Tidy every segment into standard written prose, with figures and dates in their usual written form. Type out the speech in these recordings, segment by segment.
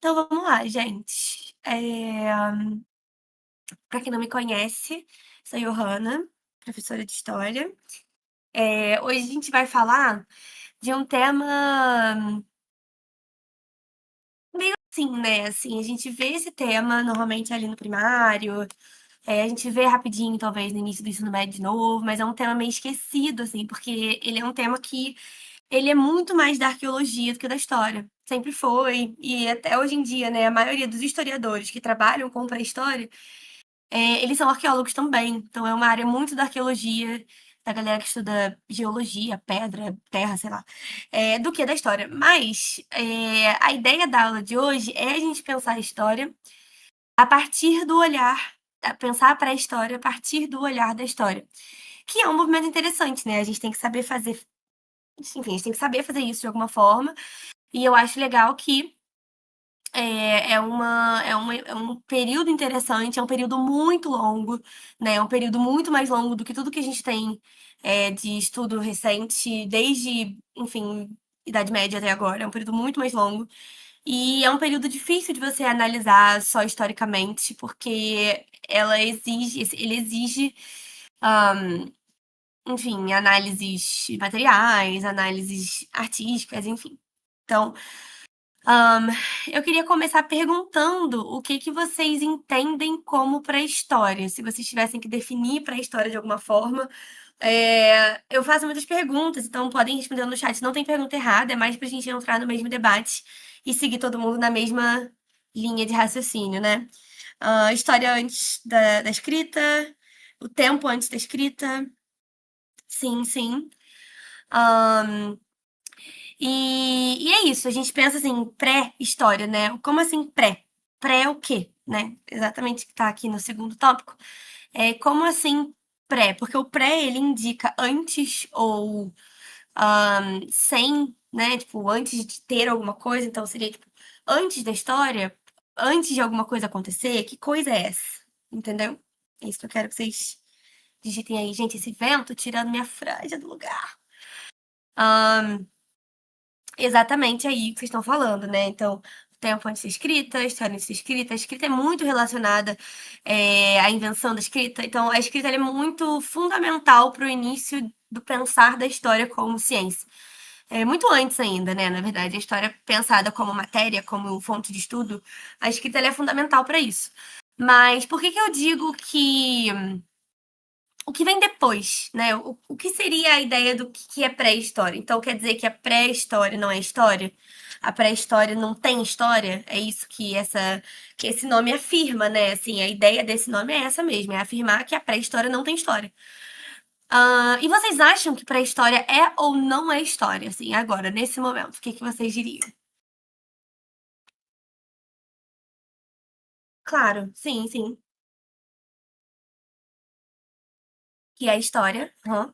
Então vamos lá, gente. Pra quem não me conhece, sou Johanna, professora de história. Hoje a gente vai falar de um tema meio assim, né? Assim, a gente vê esse tema normalmente ali no primário, a gente vê rapidinho, talvez, no início do ensino médio de novo, mas é um tema meio esquecido, assim, porque ele é um tema que ele é muito mais da arqueologia do que da história. Sempre foi, e até hoje em dia, né? A maioria dos historiadores que trabalham com pré-história eles são arqueólogos também, então é uma área muito da arqueologia, da galera que estuda geologia, pedra, terra, sei lá, do que da história. Mas a ideia da aula de hoje é a gente pensar a história a partir do olhar, pensar a pré-história a partir do olhar da história, que é um movimento interessante, né? A gente tem que saber fazer, enfim, a gente tem que saber fazer isso de alguma forma, e eu acho legal que é um período interessante, é um período muito longo, né, é um período muito mais longo do que tudo que a gente tem, de estudo recente, desde, enfim, Idade Média até agora, é um período muito mais longo. E é um período difícil de você analisar só historicamente, porque ele exige, hã, enfim, análises materiais, análises artísticas, enfim. Então, Hã, eu queria começar perguntando o que que vocês entendem como pré-história, se vocês tivessem que definir pré-história de alguma forma. Eu faço muitas perguntas, então podem responder no chat, não tem pergunta errada, é mais pra gente entrar no mesmo debate e seguir todo mundo na mesma linha de raciocínio, né. História antes da escrita, o tempo antes da escrita, sim, sim. Hã e é isso, a gente pensa assim, pré-história, né? Como assim pré? Pré o quê, né? Exatamente o que tá aqui no segundo tópico. Como assim pré? Porque o pré ele indica antes ou sem, né? Tipo, antes de ter alguma coisa, então seria tipo, antes da história, antes de alguma coisa acontecer, que coisa é essa? Entendeu? É isso que eu quero que vocês digitem aí. Gente, esse vento tirando minha franja do lugar. Ahn, Exatamente aí o que vocês estão falando, né, então, tempo antes da escrita, história antes da escrita, a escrita é muito relacionada, à invenção da escrita, então a escrita ela é muito fundamental para o início do pensar da história como ciência. Muito antes ainda, né, na verdade, a história pensada como matéria, como fonte de estudo, a escrita ela é fundamental para isso. Mas por que que eu digo que o que vem depois, né? O que seria a ideia do que é pré-história? Então quer dizer que a pré-história não é história? A pré-história não tem história? É isso que esse nome afirma, né? Assim, a ideia desse nome é essa mesmo, é afirmar que a pré-história não tem história. E vocês acham que pré-história é ou não é história? Assim, agora, nesse momento, o que que vocês diriam? Claro, sim, sim. Que é história. Aham.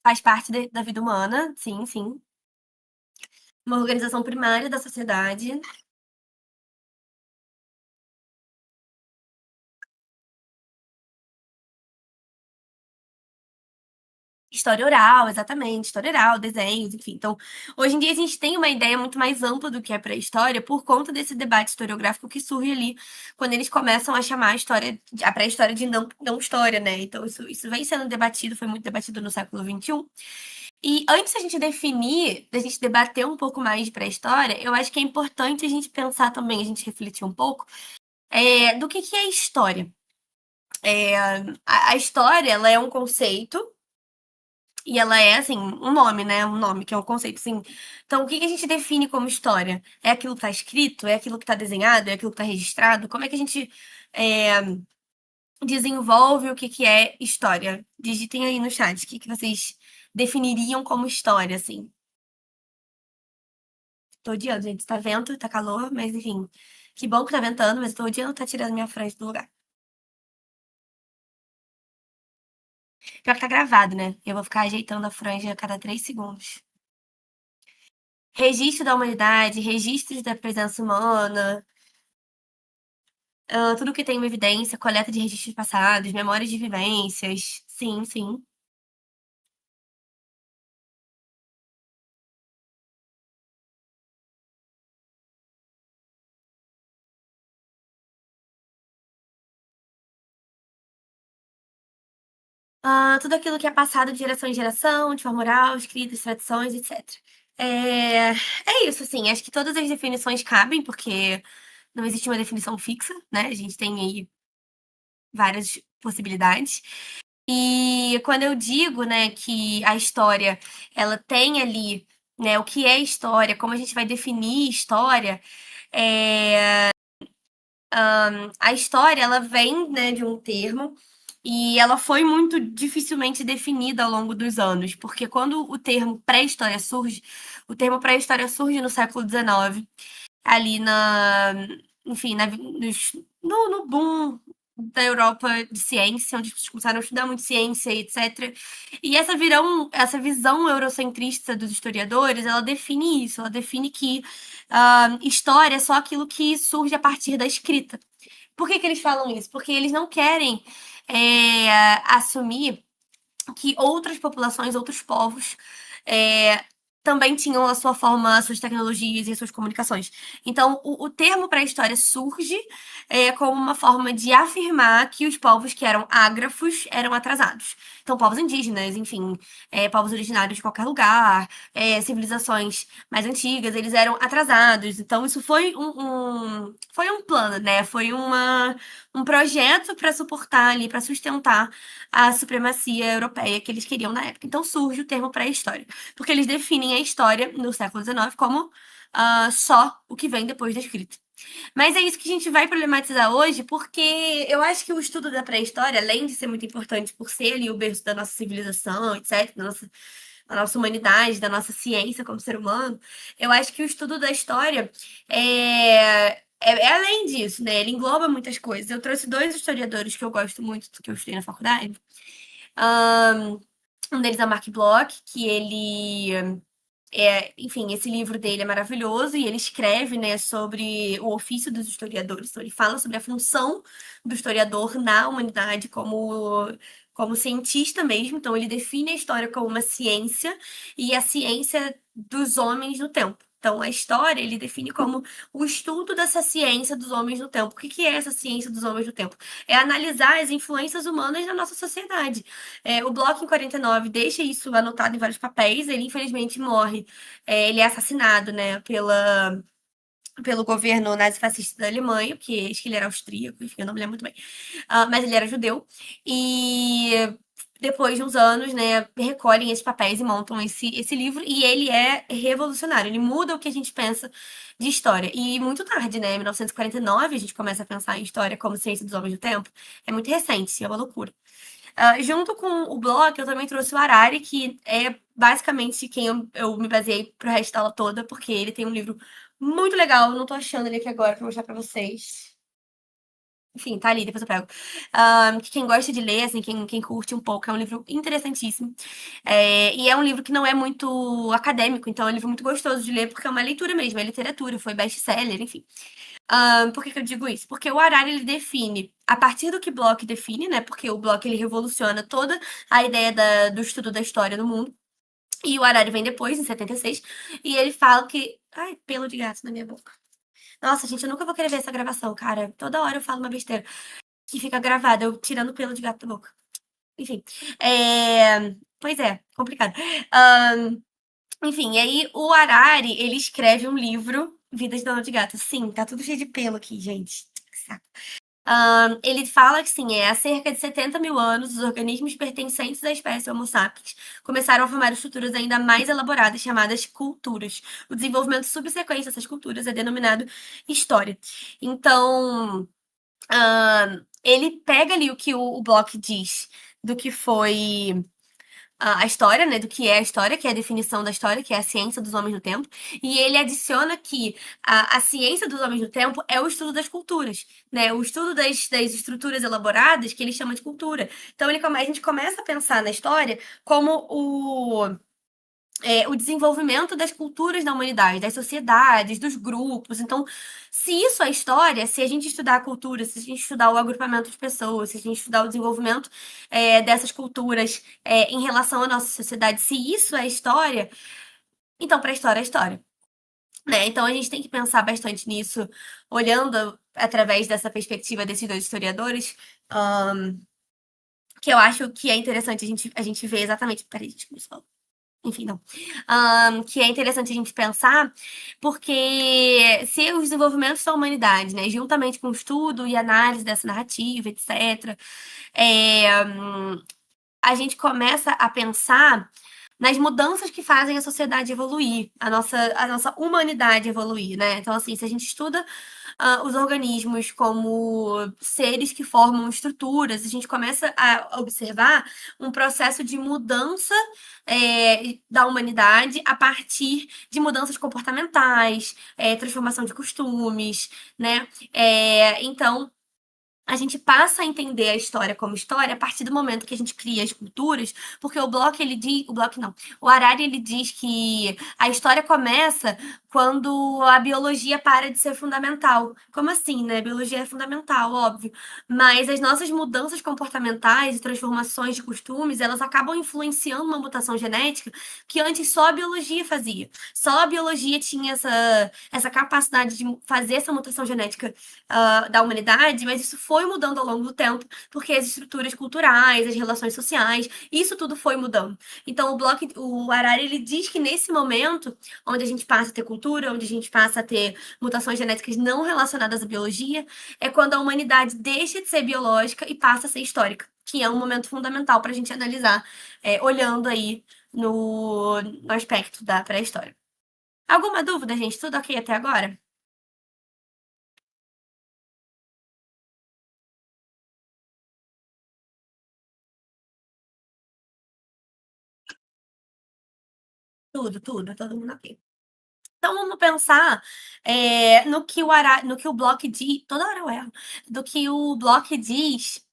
Faz parte da vida humana, sim, sim. Uma organização primária da sociedade. História oral, exatamente, história oral, desenhos, enfim. Então, hoje em dia a gente tem uma ideia muito mais ampla do que é pré-história por conta desse debate historiográfico que surge ali quando eles começam a chamar a pré-história de não história, né? Então, isso vem sendo debatido, foi muito debatido no século XXI. E antes da gente definir, da gente debater um pouco mais de pré-história, eu acho que é importante a gente pensar também, a gente refletir um pouco, do que é história. É, a história, ela é um conceito e ela é, assim, um nome, né, um nome, que é um conceito, assim. Então, o que que a gente define como história? É aquilo que tá escrito? É aquilo que tá desenhado? É aquilo que tá registrado? Como é que a gente, eh, desenvolve o que que é história? Digitem aí no chat, o que que vocês definiriam como história, assim. Tô odiando, gente, tá vento, tá calor, mas enfim, que bom que tá ventando, mas tô odiando tá tirando minha frente do lugar. Pior que tá gravado, né, eu vou ficar ajeitando a franja a cada 3 segundos. Registro da humanidade, registros da presença humana, tudo que tem uma evidência, coleta de registros passados, memórias de vivências. Sim, sim. Tudo aquilo que é passado de geração em geração, de forma oral, escritas, tradições, etc. É isso, assim, acho que todas as definições cabem, porque não existe uma definição fixa, né? A gente tem aí várias possibilidades. E quando eu digo, né, que a história, ela tem ali, né, o que é história, como a gente vai definir história, é, a história, ela vem, né, de um termo e ela foi muito dificilmente definida ao longo dos anos, porque quando o termo pré-história surge, o termo pré-história surge no século XIX, ali enfim, no boom da Europa de ciência, onde as pessoas começaram a estudar muito ciência, etc. E essa visão eurocentrista dos historiadores, ela define isso, ela define que história é só aquilo que surge a partir da escrita. Por que que eles falam isso? Porque eles não querem assumir que outras populações, outros povos, é, também tinham a sua forma, as suas tecnologias e as suas comunicações. Então, o termo pré-história surge como uma forma de afirmar que os povos que eram ágrafos eram atrasados. Então, povos indígenas, enfim, povos originários de qualquer lugar, civilizações mais antigas, eles eram atrasados. Então, isso foi um plano, né? Foi um projeto para suportar ali, para sustentar a supremacia europeia que eles queriam na época. Então surge o termo pré-história, porque eles definem a história no século XIX como só o que vem depois da escrita. Mas é isso que a gente vai problematizar hoje, porque eu acho que o estudo da pré-história, além de ser muito importante por ser ali o berço da nossa civilização, etc., da nossa humanidade, da nossa ciência como ser humano, eu acho que o estudo da história é além disso, né? Ele engloba muitas coisas. Eu trouxe dois historiadores que eu gosto muito, que eu estudei na faculdade. Um deles é o Mark Bloch, que enfim, esse livro dele é maravilhoso e ele escreve, né, sobre o ofício dos historiadores. Então, ele fala sobre a função do historiador na humanidade como cientista mesmo. Então, ele define a história como uma ciência e a ciência dos homens no tempo. Então, a história ele define como o estudo dessa ciência dos homens no tempo. O que que é essa ciência dos homens no tempo? É analisar as influências humanas na nossa sociedade. O Bloco em 49 deixa isso anotado em vários papéis. Ele, infelizmente, morre. Ele é assassinado, né, pelo governo nazifascista da Alemanha, porque acho que ele era austríaco, enfim, eu não me lembro muito bem. Mas ele era judeu. E depois de uns anos, né, recolhem esses papéis e montam esse livro. E ele é revolucionário. Ele muda o que a gente pensa de história. E muito tarde, né, em 1949, a gente começa a pensar em história como ciência dos homens do tempo. É muito recente, é uma loucura. Junto com o Bloch, eu também trouxe o Harari, que é basicamente quem eu me baseei pro resto da aula toda, porque ele tem um livro muito legal, não tô achando ele aqui agora pra mostrar pra vocês. Enfim, tá ali, depois eu pego. Que quem gosta de ler, assim, quem curte um pouco, é um livro interessantíssimo. E é um livro que não é muito acadêmico, então é um livro muito gostoso de ler, porque é uma leitura mesmo, é literatura, foi best-seller, enfim. Por que que eu digo isso? Porque o Harari, ele define, a partir do que Bloch define, né? Porque o Bloch, ele revoluciona toda a ideia do estudo da história no mundo. E o Harari vem depois, em 76, e ele fala que... Ai, pelo de gato na minha boca. Nossa, gente, eu nunca vou querer ver essa gravação, cara. Toda hora eu falo uma besteira que fica gravada, eu tirando pelo de gato da boca. Enfim, pois é, complicado. Enfim, e aí o Harari, ele escreve um livro, Vida de Dona de Gato. Sim, tá tudo cheio de pelo aqui, gente. Que saco. Ele fala que, sim, há cerca de 70 mil anos, os organismos pertencentes à espécie Homo sapiens começaram a formar estruturas ainda mais elaboradas, chamadas culturas. O desenvolvimento subsequente dessas culturas é denominado história. Então, ele pega ali o que o Bloch diz do que foi a história, né, do que é a história, que é a definição da história, que é a ciência dos homens do tempo, e ele adiciona que a ciência dos homens do tempo é o estudo das culturas, né, o estudo das estruturas elaboradas, que ele chama de cultura. Então a gente começa a pensar na história como o desenvolvimento das culturas da humanidade, das sociedades, dos grupos. Então, se isso é história, se a gente estudar a cultura, se a gente estudar o agrupamento de pessoas, se a gente estudar o desenvolvimento dessas culturas em relação à nossa sociedade, se isso é história, então para a história é história. Né? Então a gente tem que pensar bastante nisso, olhando através dessa perspectiva desses dois historiadores, que eu acho que é interessante a gente ver exatamente. Peraí, gente, começou. Enfim, não. Que é interessante a gente pensar, porque se os desenvolvimentos da humanidade, né, juntamente com o estudo e análise dessa narrativa, etc., é, a gente começa a pensar nas mudanças que fazem a sociedade evoluir, a nossa humanidade evoluir, né? Então, assim, se a gente estuda os organismos como seres que formam estruturas, a gente começa a observar um processo de mudança da humanidade a partir de mudanças comportamentais, transformação de costumes, né? Então, a gente passa a entender a história como história a partir do momento que a gente cria as culturas, porque o Bloch, ele diz, o Bloch não, o Harari, ele diz que a história começa quando a biologia para de ser fundamental. Como assim, né? A biologia é fundamental, óbvio, mas as nossas mudanças comportamentais e transformações de costumes, elas acabam influenciando uma mutação genética que antes só a biologia fazia. Só a biologia tinha essa capacidade de fazer essa mutação genética da humanidade, mas isso foi mudando ao longo do tempo, porque as estruturas culturais, as relações sociais, isso tudo foi mudando. Então, o Harari, ele diz que nesse momento, onde a gente passa a ter cultura, onde a gente passa a ter mutações genéticas não relacionadas à biologia, é quando a humanidade deixa de ser biológica e passa a ser histórica, que é um momento fundamental para a gente analisar, olhando aí no aspecto da pré-história. Alguma dúvida, gente? Tudo ok até agora? Tudo, tudo, todo mundo ok. Então vamos pensar no que o Bloch diz, toda hora eu erro, do que o Bloch diz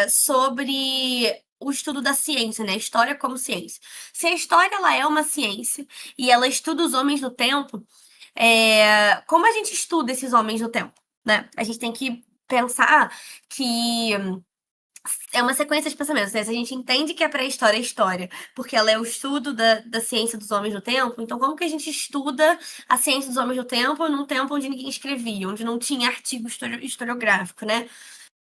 sobre o estudo da ciência, né? História como ciência. Se a história ela é uma ciência e ela estuda os homens do tempo, como a gente estuda esses homens do tempo, né? A gente tem que pensar que é uma sequência de pensamentos, né? Se a gente entende que a pré-história é história, porque ela é o estudo da ciência dos homens do tempo, então como que a gente estuda a ciência dos homens do tempo num tempo onde ninguém escrevia, onde não tinha artigo historiográfico, né?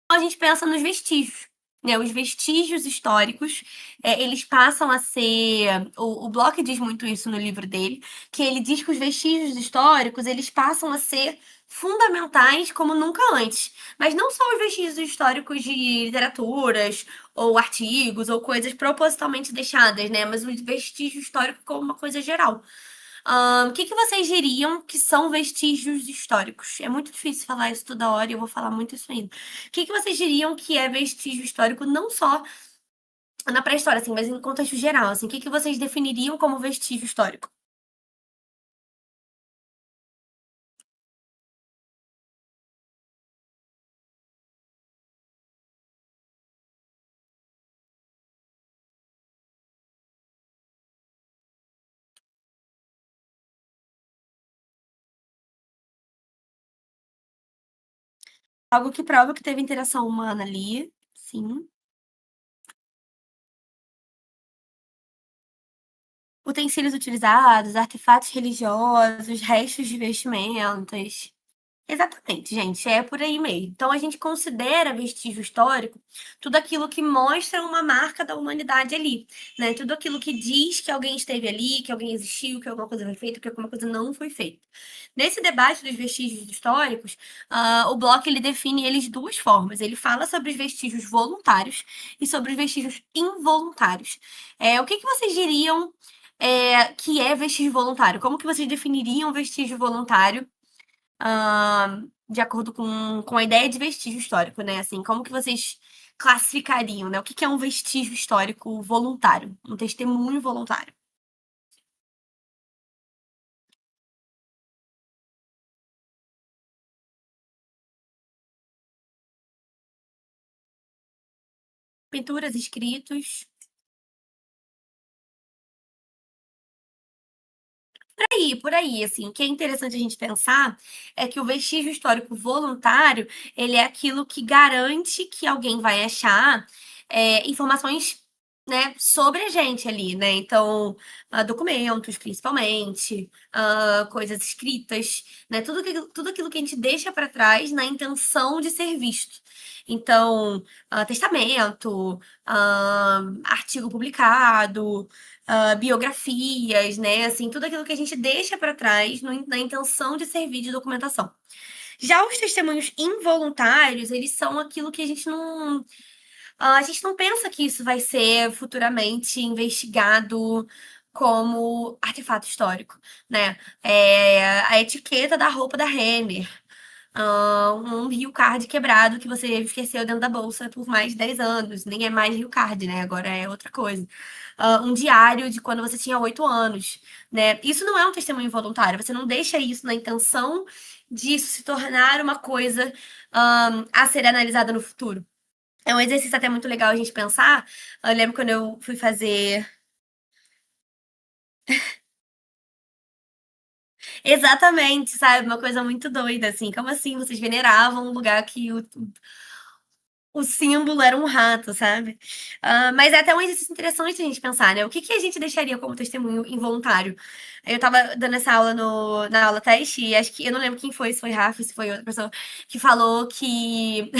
Então a gente pensa nos vestígios. Né, os vestígios históricos, eles passam a ser. O Bloch diz muito isso no livro dele, que ele diz que os vestígios históricos eles passam a ser fundamentais como nunca antes. Mas não só os vestígios históricos de literaturas, ou artigos, ou coisas propositalmente deixadas, né? Mas o vestígio histórico como uma coisa geral. O que que vocês diriam que são vestígios históricos? É muito difícil falar isso toda hora e eu vou falar muito isso ainda. O que que vocês diriam que é vestígio histórico, não só na pré-história, assim, mas em contexto geral, assim, o que que vocês definiriam como vestígio histórico? Algo que prova que teve interação humana ali, sim. Utensílios utilizados, artefatos religiosos, restos de vestimentas. Exatamente, gente, é por aí mesmo. Então a gente considera vestígio histórico tudo aquilo que mostra uma marca da humanidade ali, né? Tudo aquilo que diz que alguém esteve ali, que alguém existiu, que alguma coisa foi feita, que alguma coisa não foi feita. Nesse debate dos vestígios históricos, o Bloch ele define eles de duas formas. Ele fala sobre os vestígios voluntários e sobre os vestígios involuntários. O que que vocês diriam que é vestígio voluntário? Como que vocês definiriam vestígio voluntário? De acordo com a ideia de vestígio histórico, né? Assim, como que vocês classificariam, né? O que que é um vestígio histórico voluntário? Um testemunho voluntário. Pinturas, escritos. Por aí, assim, o que é interessante a gente pensar é que o vestígio histórico voluntário, ele é aquilo que garante que alguém vai achar informações né, sobre a gente ali, né? Então, documentos, principalmente, coisas escritas, né? Tudo aquilo que a gente deixa para trás na intenção de ser visto. Então, testamento, artigo publicado, biografias, né? Assim, tudo aquilo que a gente deixa para trás na intenção de servir de documentação. Já os testemunhos involuntários, eles são aquilo que a gente não pensa que isso vai ser futuramente investigado como artefato histórico, né? A etiqueta da roupa da Renner, um Rio Card quebrado que você esqueceu dentro da bolsa por mais de 10 anos. Nem é mais Rio Card, né? Agora é outra coisa. Um diário de quando você tinha 8 anos, né? Isso não é um testemunho voluntário. Você não deixa isso na intenção disso se tornar uma coisa, a ser analisada no futuro. É um exercício até muito legal a gente pensar. Eu lembro quando eu fui fazer. Exatamente, sabe? Uma coisa muito doida, assim. Como assim vocês veneravam um lugar que o símbolo era um rato, sabe? Mas é até um exercício interessante a gente pensar, né? O que que a gente deixaria como testemunho involuntário? Eu tava dando essa aula na aula teste, e acho que eu não lembro quem foi, se foi Rafa, se foi outra pessoa, que falou que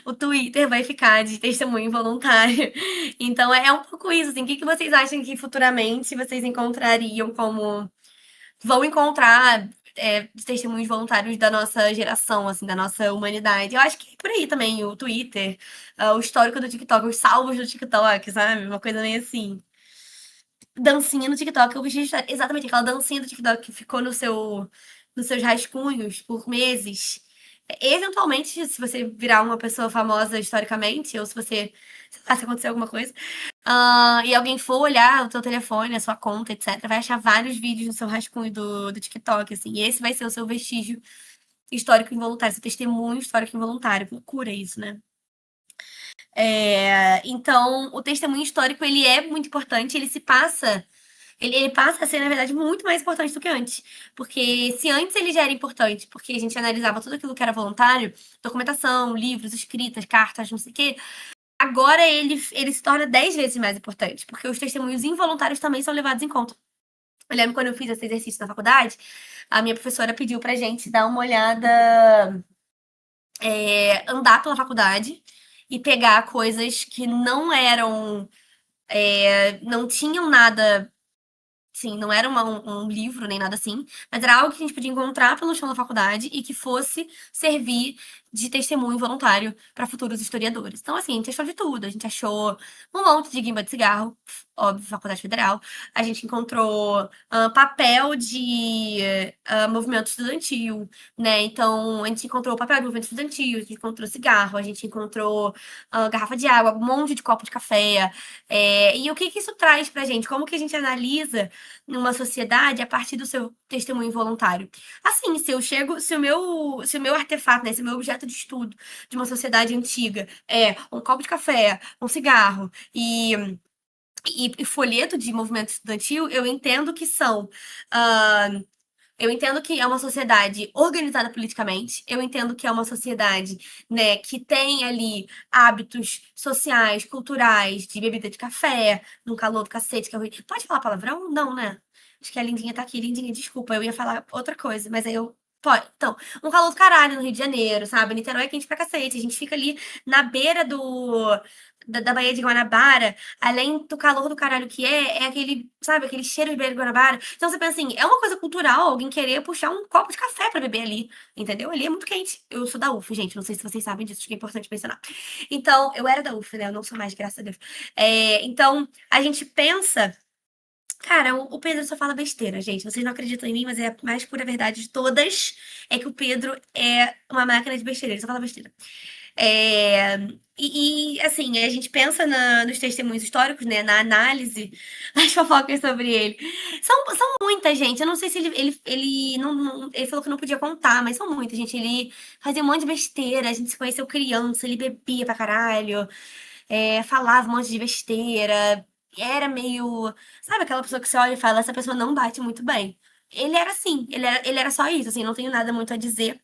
o Twitter vai ficar de testemunho involuntário. Então é um pouco isso, assim. O que que vocês acham que futuramente vocês encontrariam como vão encontrar testemunhos voluntários da nossa geração, assim, da nossa humanidade. Eu acho que é por aí também, o Twitter, o histórico do TikTok, os salvos do TikTok, sabe? Uma coisa meio assim. Dancinha no TikTok, eu vi exatamente aquela dancinha do TikTok que ficou nos seus rascunhos por meses. Eventualmente, se você virar uma pessoa famosa historicamente, ou se você, sei lá, se acontecer alguma coisa, e alguém for olhar o teu telefone, a sua conta, etc., vai achar vários vídeos no seu rascunho do TikTok, assim. E esse vai ser o seu vestígio histórico involuntário, seu testemunho histórico involuntário. Loucura isso, né? Então, o testemunho histórico, ele é muito importante, ele passa a ser, na verdade, muito mais importante do que antes. Porque se antes ele já era importante, porque a gente analisava tudo aquilo que era voluntário, documentação, livros, escritas, cartas, não sei o quê, agora ele se torna 10 vezes mais importante, porque os testemunhos involuntários também são levados em conta. Eu lembro quando eu fiz esse exercício na faculdade, a minha professora pediu pra gente dar uma olhada, andar pela faculdade e pegar coisas que não eram, não tinham nada. Sim, não era um livro nem nada assim, mas era algo que a gente podia encontrar pelo chão da faculdade e que fosse servir de testemunho voluntário para futuros historiadores. Então, assim, a gente achou de tudo. A gente achou um monte de guimba de cigarro, óbvio, Faculdade Federal. A gente encontrou papel de movimento estudantil, né? Então, a gente encontrou papel de movimento estudantil, a gente encontrou cigarro, a gente encontrou garrafa de água, um monte de copo de café. E o que que isso traz pra gente? Como que a gente analisa numa sociedade a partir do seu testemunho voluntário? Assim, se o meu artefato, né, se o meu objeto de estudo de uma sociedade antiga é um copo de café, um cigarro e folheto de movimento estudantil, ah, eu entendo que é uma sociedade organizada politicamente, eu entendo que é uma sociedade, né, que tem ali hábitos sociais, culturais, de bebida de café, num calor do cacete, que é horrível. Pode falar palavrão? Não, né? Acho que a Lindinha tá aqui. Lindinha, desculpa, eu ia falar outra coisa, mas aí eu. Pode. Então, um calor do caralho no Rio de Janeiro, sabe? Niterói é quente pra cacete. A gente fica ali na beira da Baía de Guanabara, além do calor do caralho que é aquele, sabe, aquele cheiro de Baía de Guanabara. Então você pensa assim, é uma coisa cultural alguém querer puxar um copo de café pra beber ali, entendeu? Ali é muito quente. Eu sou da UF, gente, não sei se vocês sabem disso, acho que é importante mencionar. Então, eu era da UF, né? Eu não sou mais, graças a Deus. Então, a gente pensa. Cara, o Pedro só fala besteira, gente. Vocês não acreditam em mim, mas é a mais pura verdade de todas. É que o Pedro é uma máquina de besteira, ele só fala besteira. É, assim, a gente pensa nos testemunhos históricos, né, na análise das fofocas sobre ele. São muita gente. Eu não sei se ele falou que não podia contar, mas são muita gente. Ele fazia um monte de besteira. A gente se conheceu criança, ele bebia pra caralho, falava um monte de besteira. Era meio. Sabe aquela pessoa que você olha e fala, essa pessoa não bate muito bem. Ele era assim, ele era só isso, assim, não tenho nada muito a dizer.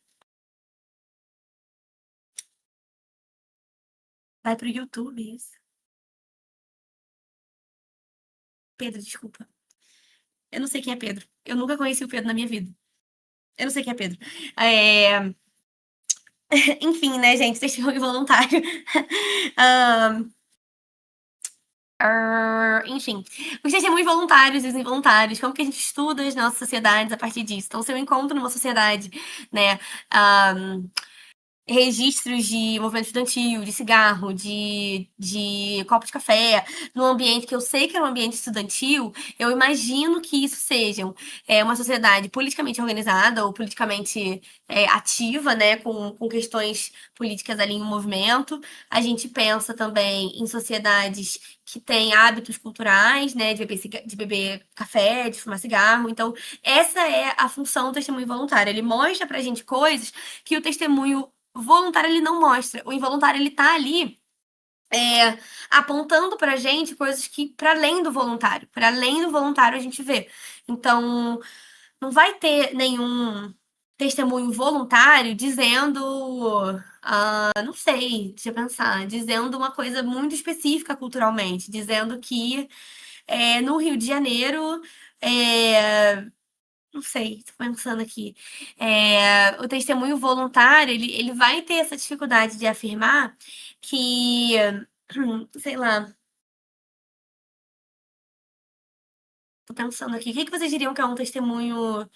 Vai pro YouTube, isso. Pedro, desculpa. Eu não sei quem é Pedro. Eu nunca conheci o Pedro na minha vida. Eu não sei quem é Pedro. É, enfim, né, gente? Testemunho voluntário. Ahn, enfim, os testemunhos voluntários e os involuntários, como que a gente estuda as nossas sociedades a partir disso? Então, se eu encontro numa sociedade, né, registros de movimento estudantil, de cigarro, de copo de café, num ambiente que eu sei que é um ambiente estudantil, eu imagino que isso seja uma sociedade politicamente organizada ou politicamente ativa, né, com questões políticas ali em movimento. A gente pensa também em sociedades que têm hábitos culturais, né, de beber café, de fumar cigarro. Então, essa é a função do testemunho voluntário. Ele mostra pra gente coisas que o testemunho o voluntário ele não mostra. O involuntário ele tá ali apontando pra gente coisas que para além do voluntário, para além do voluntário a gente vê. Então, não vai ter nenhum testemunho voluntário dizendo, não sei, deixa eu pensar, dizendo uma coisa muito específica culturalmente, dizendo que no Rio de Janeiro não sei, tô pensando aqui. O testemunho voluntário, ele vai ter essa dificuldade de afirmar que, sei lá, tô pensando aqui, o que que vocês diriam que é um testemunho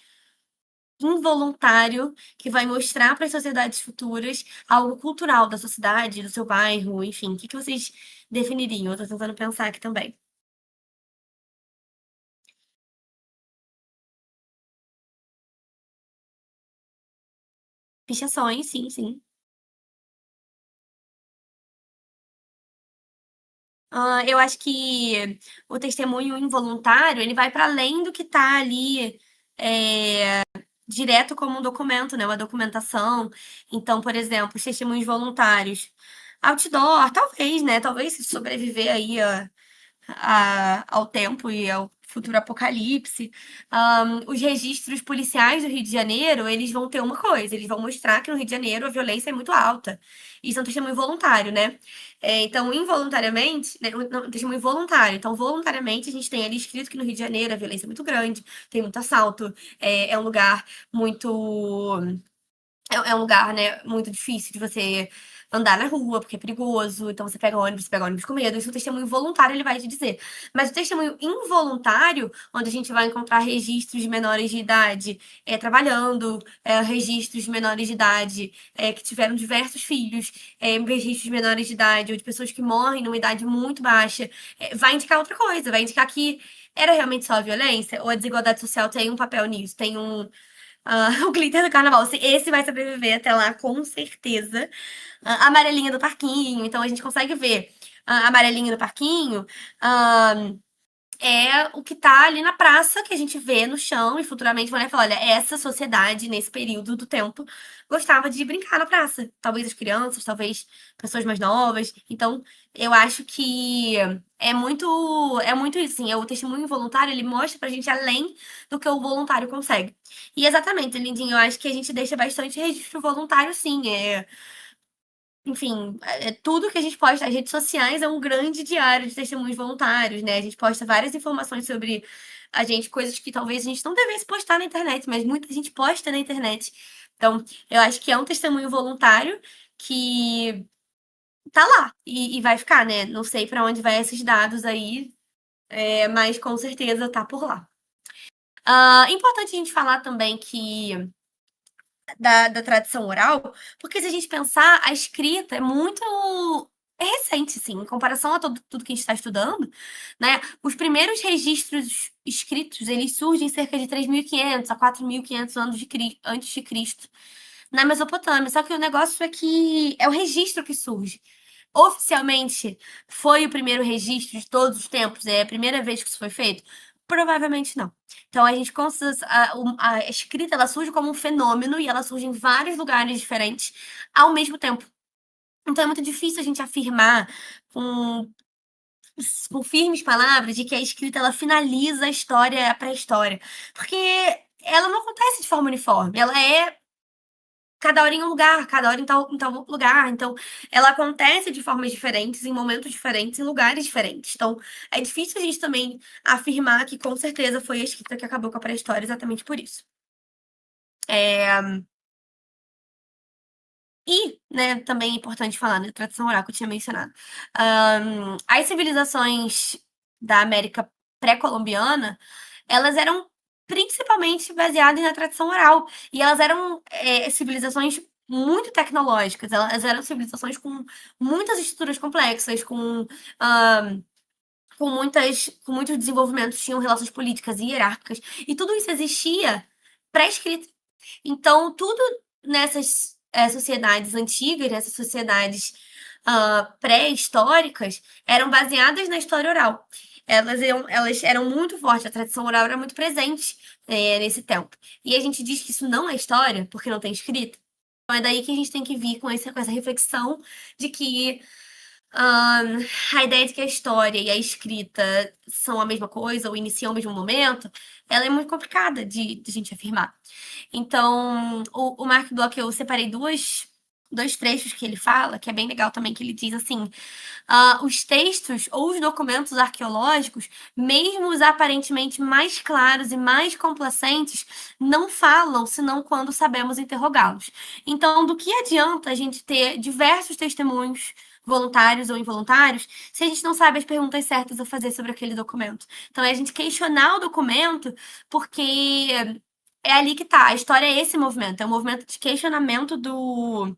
involuntário que vai mostrar para as sociedades futuras algo cultural da sociedade, do seu bairro, enfim, o que que vocês definiriam? Eu tô tentando pensar aqui também. Pichações, sim, sim. Eu acho que o testemunho involuntário, ele vai para além do que tá ali, direto como um documento, né, uma documentação. Então, por exemplo, os testemunhos voluntários, outdoor, talvez, né, talvez se sobreviver aí ao tempo e ao futuro apocalipse. Os registros policiais do Rio de Janeiro, eles vão ter uma coisa, eles vão mostrar que no Rio de Janeiro a violência é muito alta. Isso é um testemunho voluntário, né? Então, involuntariamente, né, não, testemunho voluntário. Então, voluntariamente, a gente tem ali escrito que no Rio de Janeiro a violência é muito grande, tem muito assalto, é um lugar muito é um lugar, né, muito difícil de você andar na rua, porque é perigoso. Então você pega ônibus com medo. Isso o testemunho voluntário ele vai te dizer. Mas o testemunho involuntário, onde a gente vai encontrar registros de menores de idade trabalhando, registros de menores de idade que tiveram diversos filhos, registros de menores de idade ou de pessoas que morrem numa idade muito baixa, vai indicar outra coisa, vai indicar que era realmente só a violência ou a desigualdade social tem um papel nisso, tem o glitter do carnaval. Esse vai sobreviver até lá, com certeza. A amarelinha do parquinho. Então a gente consegue ver a amarelinha do parquinho. É o que tá ali na praça, que a gente vê no chão, e futuramente vai falar: olha, essa sociedade, nesse período do tempo, gostava de brincar na praça. Talvez as crianças, talvez pessoas mais novas. Então, eu acho que é muito isso, assim, o testemunho voluntário, ele mostra pra gente além do que o voluntário consegue. E exatamente, Lindinho, eu acho que a gente deixa bastante registro voluntário, sim. Enfim, tudo que a gente posta nas redes sociais é um grande diário de testemunhos voluntários, né? A gente posta várias informações sobre a gente, coisas que talvez a gente não devesse postar na internet, mas muita gente posta na internet. Então, eu acho que é um testemunho voluntário que tá lá e vai ficar, né? Não sei para onde vai esses dados aí, mas com certeza tá por lá. Importante a gente falar também que da tradição oral, porque se a gente pensar, a escrita é recente, sim, em comparação a tudo que a gente está estudando, né? Os primeiros registros escritos, eles surgem cerca de 3.500 a 4.500 anos antes de Cristo, na Mesopotâmia. Só que o negócio é que é o registro que surge. Oficialmente, foi o primeiro registro de todos os tempos? É a primeira vez que isso foi feito? Provavelmente não. Então, a gente a escrita ela surge como um fenômeno e ela surge em vários lugares diferentes ao mesmo tempo. Então, é muito difícil a gente afirmar com, com firmes palavras de que a escrita ela finaliza a história, a pré-história. Porque ela não acontece de forma uniforme. Ela é cada hora em um lugar, cada hora em tal lugar. Então, ela acontece de formas diferentes, em momentos diferentes, em lugares diferentes. Então, é difícil a gente também afirmar que com certeza foi a escrita que acabou com a pré-história exatamente por isso. E, né, também é importante falar, né, tradição oral que eu tinha mencionado. As civilizações da América pré-colombiana, elas eram principalmente baseadas na tradição oral. E elas eram civilizações muito tecnológicas, elas eram civilizações com muitas estruturas complexas, com muitos desenvolvimentos, tinham relações políticas e hierárquicas, e tudo isso existia pré-escrito. Então, tudo nessas sociedades antigas, nessas sociedades pré-históricas, eram baseadas na história oral. Elas eram muito fortes, a tradição oral era muito presente nesse tempo. E a gente diz que isso não é história, porque não tem escrita. Então, é daí que a gente tem que vir com essa reflexão de que a ideia de que a história e a escrita são a mesma coisa ou iniciam ao mesmo momento, ela é muito complicada de a gente afirmar. Então, o Mark Bloch, eu separei dois trechos que ele fala, que é bem legal também, que ele diz assim: os textos ou os documentos arqueológicos, mesmo os aparentemente mais claros e mais complacentes, não falam senão quando sabemos interrogá-los. Então, do que adianta a gente ter diversos testemunhos, voluntários ou involuntários, se a gente não sabe as perguntas certas a fazer sobre aquele documento? Então, é a gente questionar o documento, porque é ali que tá. A história é esse movimento, é um movimento de questionamento do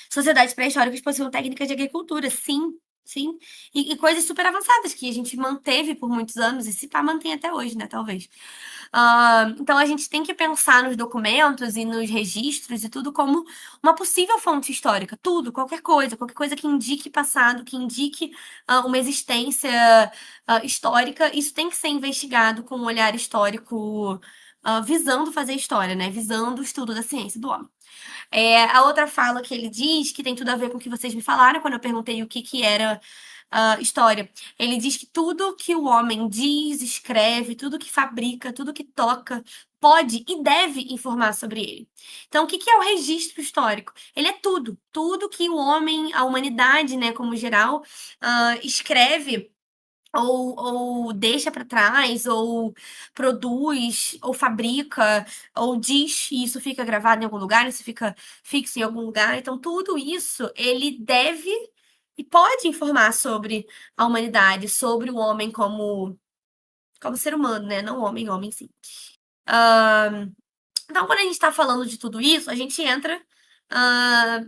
sociedades pré-históricas possuíam técnicas de agricultura, sim, sim. E coisas super avançadas que a gente manteve por muitos anos e se pá, mantém até hoje, né? Talvez. Então a gente tem que pensar nos documentos e nos registros e tudo como uma possível fonte histórica. Tudo, qualquer coisa que indique passado, que indique uma existência histórica, isso tem que ser investigado com um olhar histórico. Visando fazer história, né? Visando o estudo da ciência do homem. A outra fala que ele diz, que tem tudo a ver com o que vocês me falaram quando eu perguntei o que, que era história. Ele diz que tudo que o homem diz, escreve, tudo que fabrica, tudo que toca, pode e deve informar sobre ele. Então, o que, que é o registro histórico? Ele é tudo. Tudo que o homem, a humanidade, né, como geral, escreve ou deixa para trás, ou produz, ou fabrica, ou diz, e isso fica gravado em algum lugar, isso fica fixo em algum lugar. Então, tudo isso ele deve e pode informar sobre a humanidade, sobre o homem como ser humano, né? Não homem, homem sim. Então, quando a gente está falando de tudo isso, a gente entra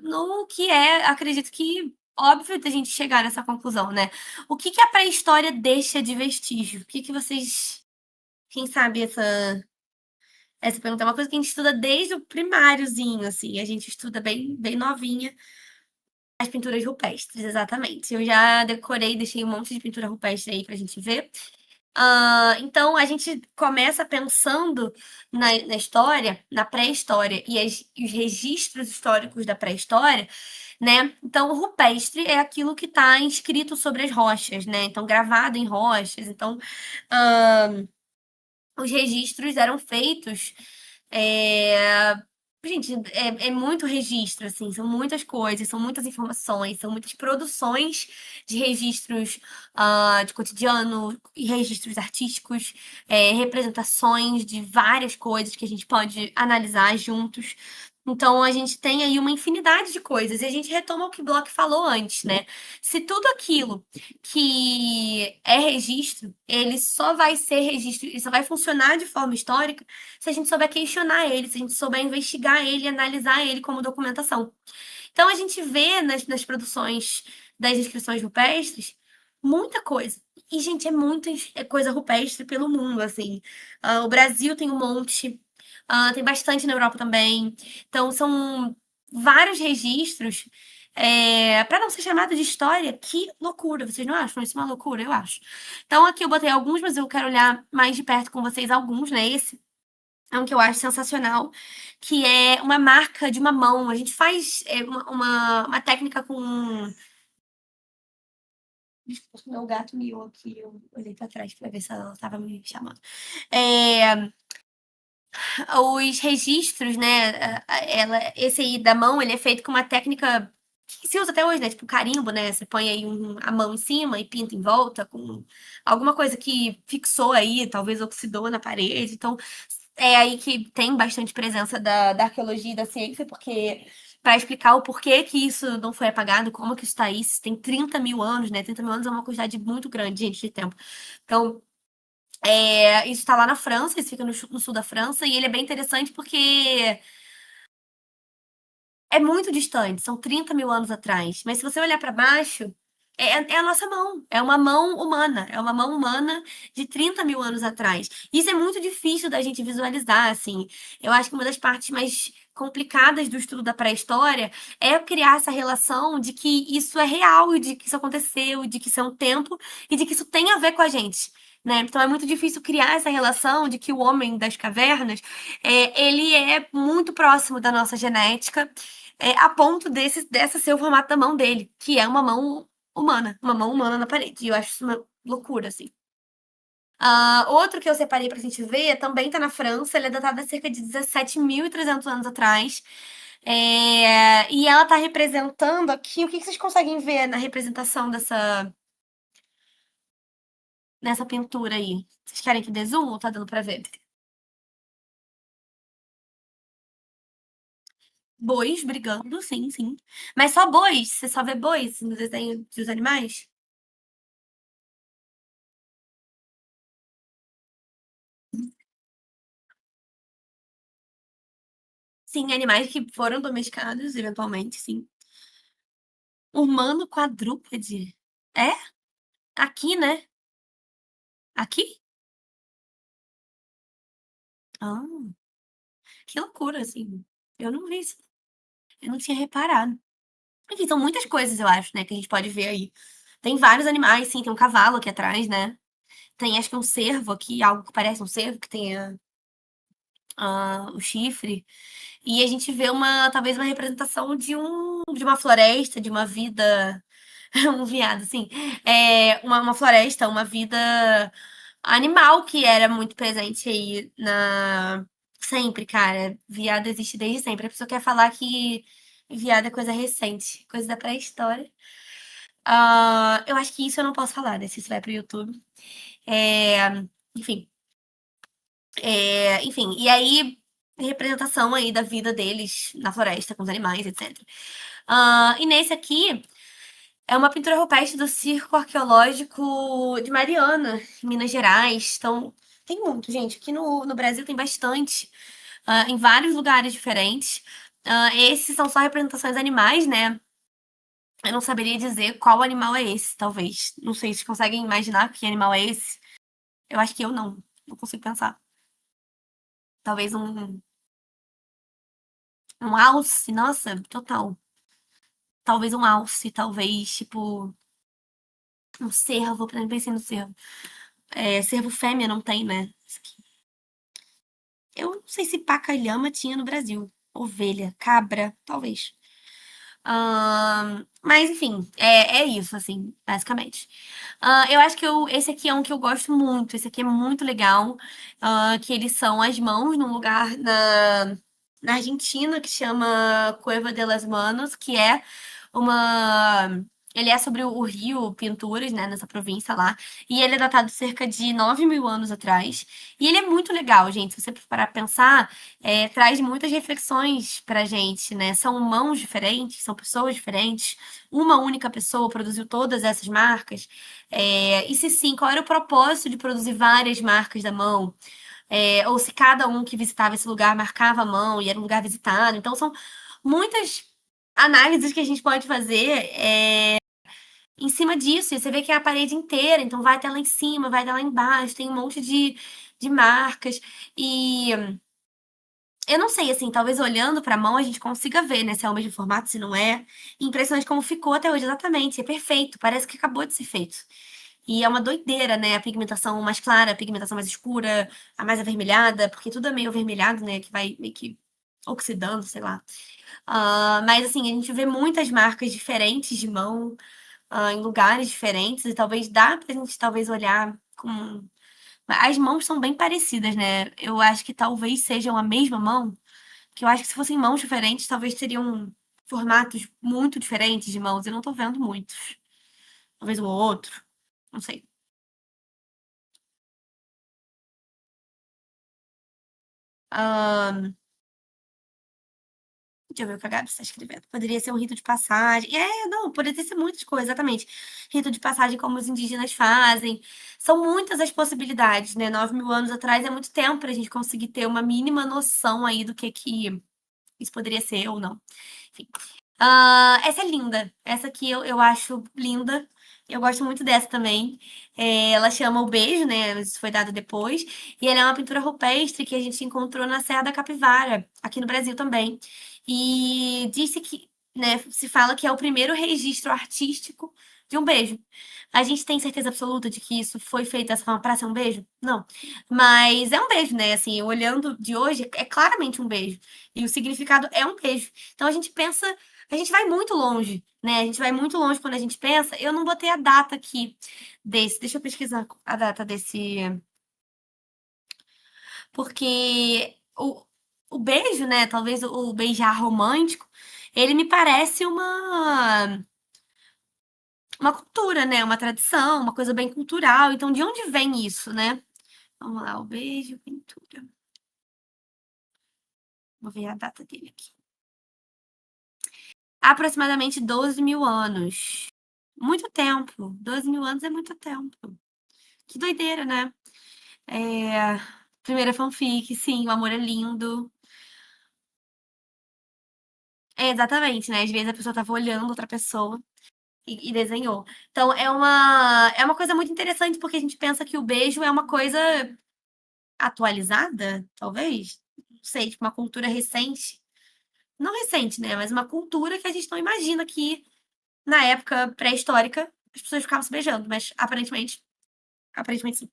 no que acredito que óbvio da gente chegar nessa conclusão, né? O que que a pré-história deixa de vestígio? O que que vocês, quem sabe essa pergunta é uma coisa que a gente estuda desde o primáriozinho, assim, a gente estuda bem novinha as pinturas rupestres, exatamente. Eu já decorei, deixei um monte de pintura rupestre aí pra gente ver. Então, a gente começa pensando na história, na pré-história e os registros históricos da pré-história, né? Então, o rupestre é aquilo que está inscrito sobre as rochas, né? Então, gravado em rochas. Então, os registros eram feitos. é, Gente, é muito registro, assim, são muitas coisas, são muitas informações, são muitas produções de registros de cotidiano e registros artísticos, representações de várias coisas que a gente pode analisar juntos. Então, a gente tem aí uma infinidade de coisas, e a gente retoma o que Bloch falou antes, né? Se tudo aquilo que é registro, ele só vai ser registro, ele só vai funcionar de forma histórica se a gente souber questionar ele, se a gente souber investigar ele e analisar ele como documentação. Então a gente vê nas produções das inscrições rupestres muita coisa. E, gente, é muita coisa rupestre pelo mundo, assim. O Brasil tem um monte, tem bastante na Europa também. Então, são vários registros. Para não ser chamado de história, que loucura, vocês não acham isso uma loucura? Eu acho. Então, aqui eu botei alguns, mas eu quero olhar mais de perto com vocês alguns, né? Esse é um que eu acho sensacional, que é uma marca de uma mão. A gente faz uma técnica com. Desculpa, meu gato miou aqui, eu olhei pra trás pra ver se ela estava me chamando. É, Os registros, né? Esse aí da mão, ele é feito com uma técnica que se usa até hoje, né? Tipo carimbo, né? Você põe aí a mão em cima e pinta em volta com alguma coisa que fixou aí, talvez oxidou na parede. Então, é aí que tem bastante presença da arqueologia e da ciência, porque para explicar o porquê que isso não foi apagado, como que isso está aí, isso tem 30 mil anos, né? 30 mil anos é uma quantidade muito grande, gente, de tempo. Então, isso está lá na França, isso fica no sul da França, e ele é bem interessante porque é muito distante, são 30 mil anos atrás. Mas se você olhar para baixo, é a nossa mão, é uma mão humana de 30 mil anos atrás. Isso é muito difícil da gente visualizar, assim. Eu acho que uma das partes mais complicadas do estudo da pré-história é criar essa relação de que isso é real, e de que isso aconteceu, e de que isso é um tempo, e de que isso tem a ver com a gente. Né? Então é muito difícil criar essa relação de que o homem das cavernas ele é muito próximo da nossa genética a ponto dessa ser o formato da mão dele, que é uma mão humana na parede. E eu acho isso uma loucura, assim. Outro que eu separei pra gente ver também tá na França, ele é datado a cerca de 17.300 anos atrás. E ela tá representando aqui, o que que vocês conseguem ver na representação nessa pintura aí? Vocês querem que dê zoom ou tá dando pra ver? Bois brigando, sim, sim. Mas só bois? Você só vê bois no desenho dos animais? Sim, animais que foram domesticados, eventualmente, sim. Humano quadrúpede? É? Aqui, né? Aqui? Ah, que loucura, assim. Eu não vi isso. Eu não tinha reparado. Enfim, são muitas coisas, eu acho, né, que a gente pode ver aí. Tem vários animais, sim. Tem um cavalo aqui atrás, né? Tem, acho que um cervo aqui, algo que parece um cervo, que tem o chifre. E a gente vê talvez uma representação de uma floresta, de uma vida. Um viado, sim. Uma floresta, uma vida animal que era muito presente aí na. Sempre, cara. Viado existe desde sempre. A pessoa quer falar que viado é coisa recente, coisa da pré-história. Eu acho que isso eu não posso falar, né? Se isso vai pro YouTube. É, enfim. Enfim, e aí, representação aí da vida deles na floresta, com os animais, etc. E nesse aqui, é uma pintura rupestre do Circo Arqueológico de Mariana, em Minas Gerais. Então, tem muito, gente. Aqui no Brasil tem bastante, em vários lugares diferentes. Esses são só representações animais, né? Eu não saberia dizer qual animal é esse, talvez. Não sei se conseguem imaginar que animal é esse. Eu acho que eu não. Não consigo pensar. Talvez um alce, nossa, total. Talvez um alce, talvez, tipo, um cervo, eu pensei no cervo. Cervo fêmea não tem, né? Eu não sei se paca e lhama tinha no Brasil. Ovelha, cabra, talvez. Mas enfim, é isso, assim, basicamente. Eu acho que esse aqui é um que eu gosto muito. Esse aqui é muito legal. Que eles são as mãos num lugar na Argentina que chama Cueva de las Manos, que é uma. Ele é sobre o rio Pinturas, né, nessa província lá. E ele é datado cerca de 9 mil anos atrás. E ele é muito legal, gente. Se você parar pra pensar, traz muitas reflexões pra gente, né? São mãos diferentes, são pessoas diferentes. Uma única pessoa produziu todas essas marcas. E se sim, qual era o propósito de produzir várias marcas da mão? Ou se cada um que visitava esse lugar marcava a mão e era um lugar visitado. Então, são muitas análises que a gente pode fazer em cima disso. E você vê que é a parede inteira, então vai até lá em cima, vai até lá embaixo, tem um monte de marcas. E eu não sei, assim, talvez olhando para a mão a gente consiga ver, né, se é o mesmo formato, se não é. Impressionante como ficou até hoje, exatamente. É perfeito, parece que acabou de ser feito. E é uma doideira, né? A pigmentação mais clara, a pigmentação mais escura, a mais avermelhada, porque tudo é meio avermelhado, né? Que vai meio que oxidando, sei lá. Mas assim, a gente vê muitas marcas diferentes de mão, em lugares diferentes, e talvez dá pra gente talvez olhar As mãos são bem parecidas, né? Eu acho que talvez sejam a mesma mão, que eu acho que se fossem mãos diferentes, talvez teriam formatos muito diferentes de mãos. Eu não tô vendo muitos. Talvez um ou outro. Não sei. Ahn, deixa eu ver o que a Gabi está escrevendo. Poderia ser um rito de passagem. Não, poderia ser muitas coisas, exatamente. Rito de passagem como os indígenas fazem. São muitas as possibilidades, né? 9.000 anos atrás é muito tempo para a gente conseguir ter uma mínima noção aí do que isso poderia ser ou não. Enfim. Essa é linda. Essa aqui eu acho linda. Eu gosto muito dessa também. Ela chama O Beijo, né? Isso foi dado depois. E ela é uma pintura rupestre que a gente encontrou na Serra da Capivara, aqui no Brasil também. E disse que, né, se fala que é o primeiro registro artístico de um beijo. A gente tem certeza absoluta de que isso foi feito dessa forma para ser um beijo? Não. Mas é um beijo, né? Assim, olhando de hoje, é claramente um beijo. E o significado é um beijo. Então a gente pensa, a gente vai muito longe, né? A gente vai muito longe quando a gente pensa. Eu não botei a data aqui desse. Deixa eu pesquisar a data desse. Porque o beijo, né? Talvez o beijar romântico, ele me parece uma cultura, né? Uma tradição, uma coisa bem cultural. Então, de onde vem isso, né? Vamos lá, o beijo, pintura. Vou ver a data dele aqui. Aproximadamente 12.000 anos. Muito tempo. 12.000 anos é muito tempo. Que doideira, né? É... Primeira fanfic, sim, o amor é lindo. É, exatamente, né? Às vezes a pessoa tava olhando outra pessoa e desenhou. Então é uma coisa muito interessante, porque a gente pensa que o beijo é uma coisa atualizada, talvez. Não sei, tipo, uma cultura recente. Não recente, né? Mas uma cultura que a gente não imagina que, na época pré-histórica, as pessoas ficavam se beijando, mas aparentemente sim.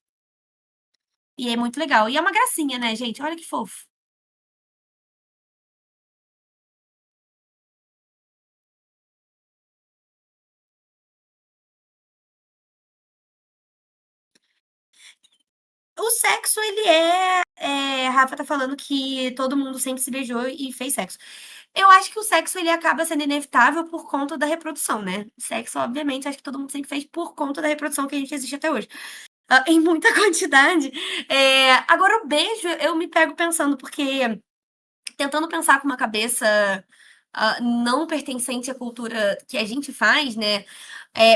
E é muito legal. E é uma gracinha, né, gente? Olha que fofo. O sexo, ele a Rafa tá falando que todo mundo sempre se beijou e fez sexo. Eu acho que o sexo, ele acaba sendo inevitável por conta da reprodução, né? Sexo, obviamente, acho que todo mundo sempre fez por conta da reprodução que a gente existe até hoje. Em muita quantidade. Agora, o beijo, eu me pego pensando, porque tentando pensar com uma cabeça não pertencente à cultura que a gente faz, né?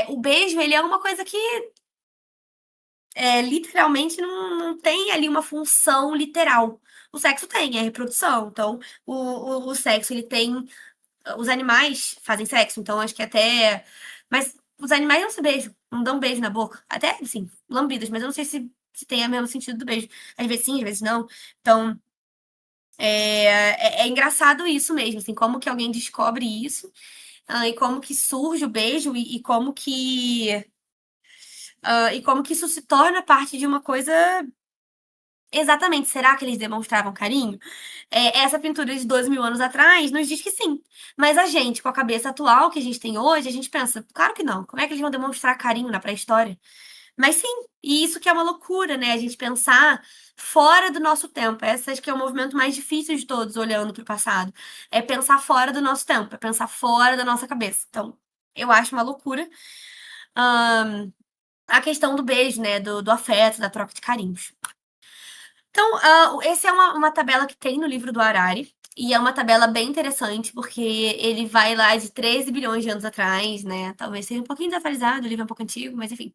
O beijo, ele é uma coisa que literalmente não tem ali uma função literal. O sexo tem, é reprodução. Então, o sexo, ele tem. Os animais fazem sexo, então acho que até. Mas os animais não se beijam, não dão beijo na boca. Até, assim, lambidas, mas eu não sei se tem o mesmo sentido do beijo. Às vezes sim, às vezes não. Então, é engraçado isso mesmo, assim, como que alguém descobre isso, e como que surge o beijo, e como que isso se torna parte de uma coisa. Exatamente, será que eles demonstravam carinho? Essa pintura de 2.000 anos atrás nos diz que sim. Mas a gente, com a cabeça atual que a gente tem hoje, a gente pensa, claro que não. Como é que eles vão demonstrar carinho na pré-história? Mas sim, e isso que é uma loucura, né? A gente pensar fora do nosso tempo. Esse acho que é o movimento mais difícil de todos, olhando para o passado. É pensar fora do nosso tempo, é pensar fora da nossa cabeça. Então, eu acho uma loucura. A questão do beijo, né? Do afeto, da troca de carinhos. Então, essa é uma tabela que tem no livro do Harari. E é uma tabela bem interessante, porque ele vai lá de 13 bilhões de anos atrás, né? Talvez seja um pouquinho desatualizado, o livro é um pouco antigo, mas enfim.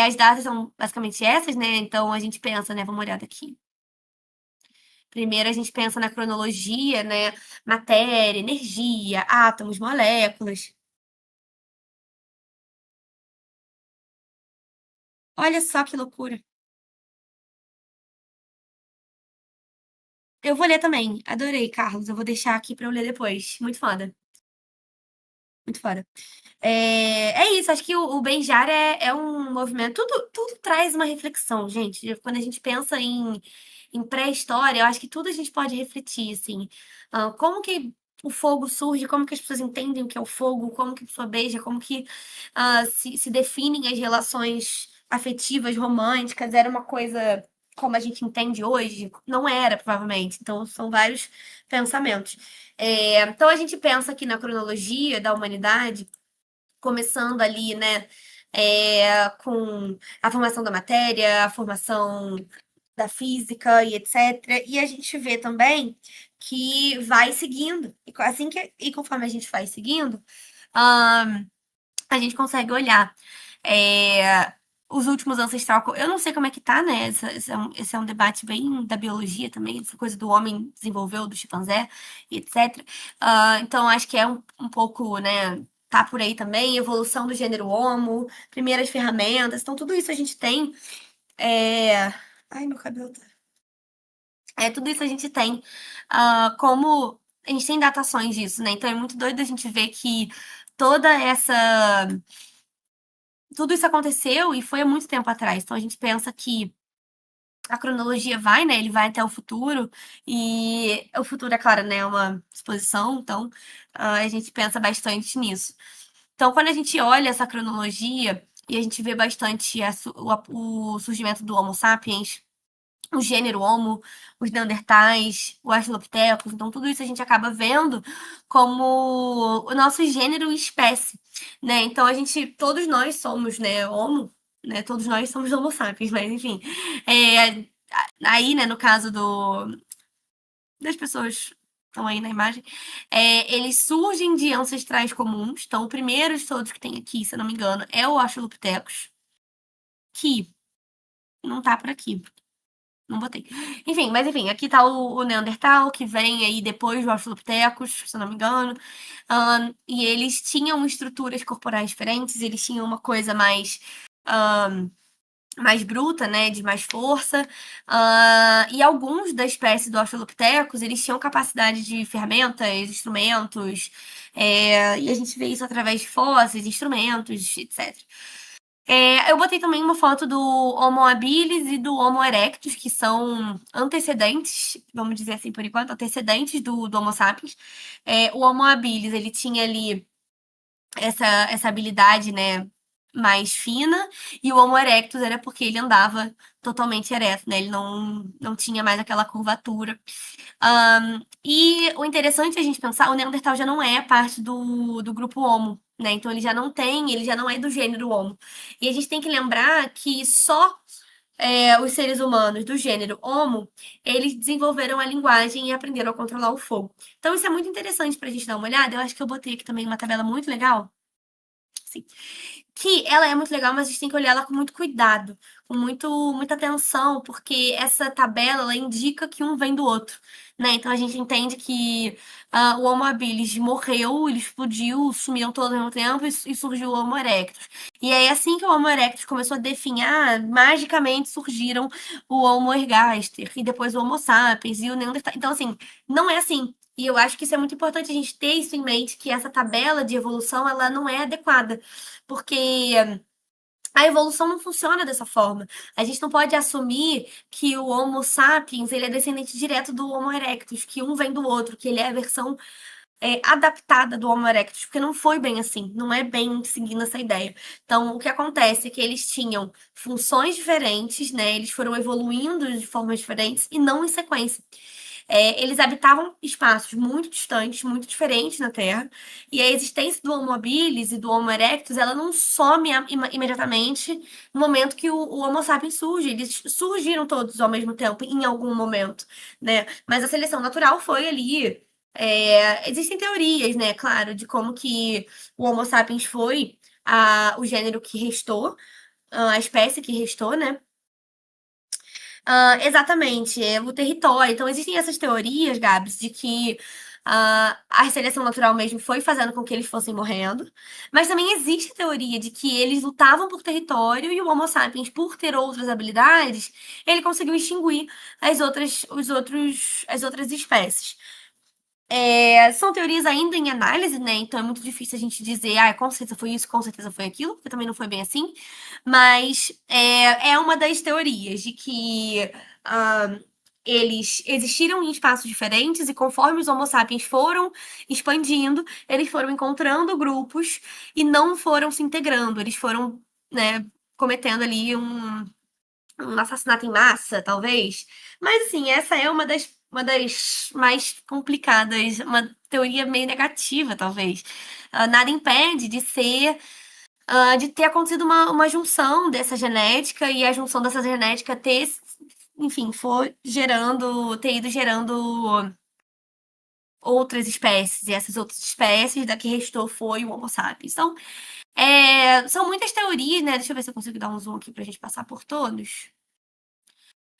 As datas são basicamente essas, né? Então a gente pensa, né? Vamos olhar daqui. Primeiro a gente pensa na cronologia, né? Matéria, energia, átomos, moléculas. Olha só que loucura. Eu vou ler também. Adorei, Carlos. Eu vou deixar aqui pra eu ler depois. Muito foda. Muito foda. É isso, acho que o beijar é um movimento. Tudo traz uma reflexão, gente. Quando a gente pensa em pré-história, eu acho que tudo a gente pode refletir, assim. Como que o fogo surge, como que as pessoas entendem o que é o fogo, como que a pessoa beija, como que se definem as relações afetivas, românticas, era uma coisa como a gente entende hoje? Não era, provavelmente. Então, são vários pensamentos. Então, a gente pensa aqui na cronologia da humanidade, começando ali, né, com a formação da matéria, a formação da física e etc. E a gente vê também que vai seguindo. E conforme a gente vai seguindo, ahn, a gente consegue olhar os últimos ancestral. Eu não sei como é que tá, né? Esse é um debate bem da biologia também, essa coisa do homem desenvolveu, do chimpanzé e etc. Então, acho que é um pouco, né? Tá por aí também, evolução do gênero Homo, primeiras ferramentas. Então, tudo isso a gente tem. Ai, meu cabelo tá. Tudo isso a gente tem como. A gente tem datações disso, né? Então é muito doido a gente ver que toda essa tudo isso aconteceu e foi há muito tempo atrás. Então a gente pensa que a cronologia vai, né? Ele vai até o futuro, e o futuro, é claro, né? É uma exposição, então a gente pensa bastante nisso. Então, quando a gente olha essa cronologia e a gente vê bastante o surgimento do Homo sapiens, o gênero Homo, os Neandertais, o Australopithecus, então tudo isso a gente acaba vendo como o nosso gênero e espécie, né? Então todos nós somos, né, Homo, né? Todos nós somos Homo sapiens, mas enfim, é, aí, né, no caso das pessoas que estão aí na imagem, eles surgem de ancestrais comuns. Então, o primeiro de todos que tem aqui, se eu não me engano, é o Australopithecus, que não tá por aqui. Não botei. Enfim, mas enfim, aqui tá o Neandertal, que vem aí depois do Australopithecus, se eu não me engano. E eles tinham estruturas corporais diferentes, eles tinham uma coisa mais bruta, né, de mais força. E alguns da espécie do Australopithecus, eles tinham capacidade de ferramentas, instrumentos, e a gente vê isso através de fósseis, instrumentos, etc. Eu botei também uma foto do Homo habilis e do Homo erectus, que são antecedentes, vamos dizer assim por enquanto, antecedentes do Homo sapiens. O Homo habilis, ele tinha ali essa habilidade, né, mais fina, e o Homo erectus era porque ele andava totalmente ereto, né, ele não tinha mais aquela curvatura. E o interessante é a gente pensar, o Neandertal já não é parte do grupo Homo, né? Então ele já não é do gênero Homo. E a gente tem que lembrar que só os seres humanos do gênero Homo, eles desenvolveram a linguagem e aprenderam a controlar o fogo. Então isso é muito interessante para a gente dar uma olhada. Eu acho que eu botei aqui também uma tabela muito legal. Sim, que ela é muito legal, mas a gente tem que olhar ela com muito cuidado, com muita atenção, porque essa tabela, ela indica que um vem do outro, né? Então a gente entende que o Homo habilis morreu, ele explodiu, sumiram todos ao mesmo tempo e surgiu o Homo erectus. E aí, assim que o Homo erectus começou a definhar, magicamente surgiram o Homo ergaster, e depois o Homo sapiens e o Neandertal. Então, assim, não é assim. E eu acho que isso é muito importante a gente ter isso em mente, que essa tabela de evolução, ela não é adequada, porque a evolução não funciona dessa forma. A gente não pode assumir que o Homo sapiens, ele é descendente direto do Homo erectus, que um vem do outro, que ele é a versão adaptada do Homo erectus, porque não foi bem assim, não é bem seguindo essa ideia. Então, o que acontece é que eles tinham funções diferentes, né? Eles foram evoluindo de formas diferentes e não em sequência. Eles habitavam espaços muito distantes, muito diferentes na Terra, e a existência do Homo habilis e do Homo erectus, ela não some imediatamente no momento que o Homo sapiens surge. Eles surgiram todos ao mesmo tempo, em algum momento, né? Mas a seleção natural foi ali. Existem teorias, né, claro, de como que o Homo sapiens foi o gênero que restou, a espécie que restou, né? Exatamente, é o território. Então, existem essas teorias, Gabs, de que a seleção natural mesmo foi fazendo com que eles fossem morrendo, mas também existe a teoria de que eles lutavam por território e o Homo sapiens, por ter outras habilidades, ele conseguiu extinguir as outras espécies. São teorias ainda em análise, né? Então é muito difícil a gente dizer, com certeza foi isso, com certeza foi aquilo, porque também não foi bem assim. Mas é uma das teorias de que eles existiram em espaços diferentes e conforme os Homo sapiens foram expandindo, eles foram encontrando grupos e não foram se integrando, eles foram, né? cometendo ali um assassinato em massa, talvez. Mas, assim, essa é uma das mais complicadas, uma teoria meio negativa, talvez. Nada impede de ser, de ter acontecido uma junção dessa genética e a junção dessa genética ter, enfim, ter ido gerando outras espécies, e essas outras espécies da que restou foi o Homo sapiens. Então, são muitas teorias, né? Deixa eu ver se eu consigo dar um zoom aqui pra gente passar por todos.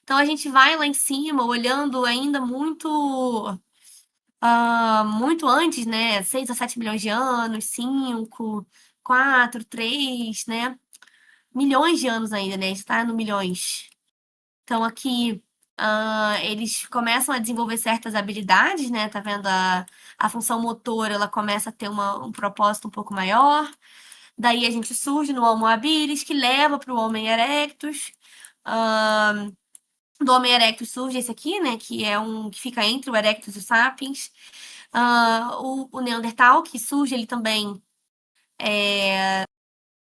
Então a gente vai lá em cima, olhando ainda muito antes, né? 6 a 7 milhões de anos, 5, 4, 3, né? Milhões de anos ainda, né? A gente tá no milhões. Então aqui eles começam a desenvolver certas habilidades, né? Tá vendo? A função motora, ela começa a ter um propósito um pouco maior. Daí a gente surge no Homo habilis, que leva para o Homem erectus. Do Homem erectus surge esse aqui, né? Que é que fica entre o erectus e o sapiens. O Neandertal, que surge ele também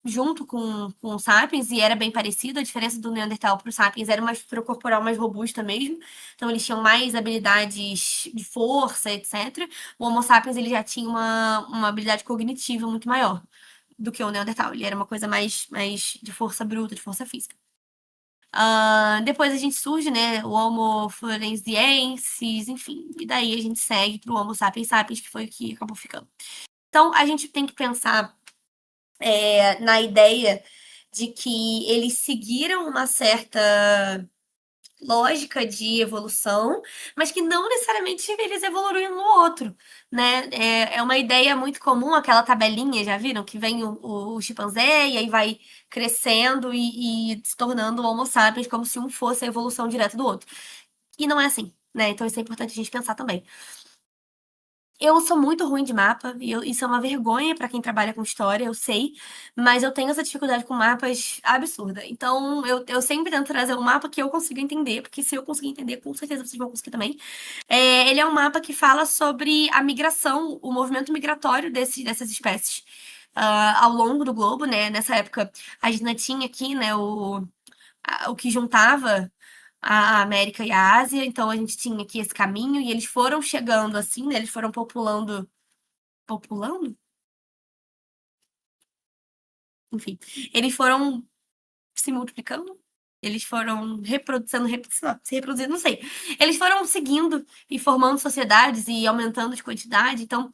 junto com o Sapiens, e era bem parecido. A diferença do Neandertal para o Sapiens era uma estrutura corporal mais robusta mesmo. Então, eles tinham mais habilidades de força, etc. O Homo Sapiens ele já tinha uma habilidade cognitiva muito maior do que o Neandertal. Ele era uma coisa mais de força bruta, de força física. Depois a gente surge, né, o Homo floresiensis, enfim, e daí a gente segue para o Homo sapiens sapiens, que foi o que acabou ficando. Então, a gente tem que pensar na ideia de que eles seguiram uma certa lógica de evolução, mas que não necessariamente eles evoluíram no outro, né? É uma ideia muito comum, aquela tabelinha, já viram? Que vem o chimpanzé e aí vai crescendo e se tornando Homo sapiens, como se um fosse a evolução direta do outro. E não é assim, né? Então isso é importante a gente pensar também. Eu sou muito ruim de mapa, e isso é uma vergonha pra quem trabalha com história, eu sei, mas eu tenho essa dificuldade com mapas absurda. Então, eu sempre tento trazer um mapa que eu consiga entender, porque se eu conseguir entender, com certeza vocês vão conseguir também. Ele é um mapa que fala sobre a migração, o movimento migratório dessas espécies ao longo do globo, né? Nessa época, a gente ainda tinha aqui, né, o que juntava a América e a Ásia, então a gente tinha aqui esse caminho e eles foram chegando assim, né? Eles foram populando? Enfim, eles foram se multiplicando, eles foram se reproduzindo, não sei. Eles foram seguindo e formando sociedades e aumentando de quantidade. Então,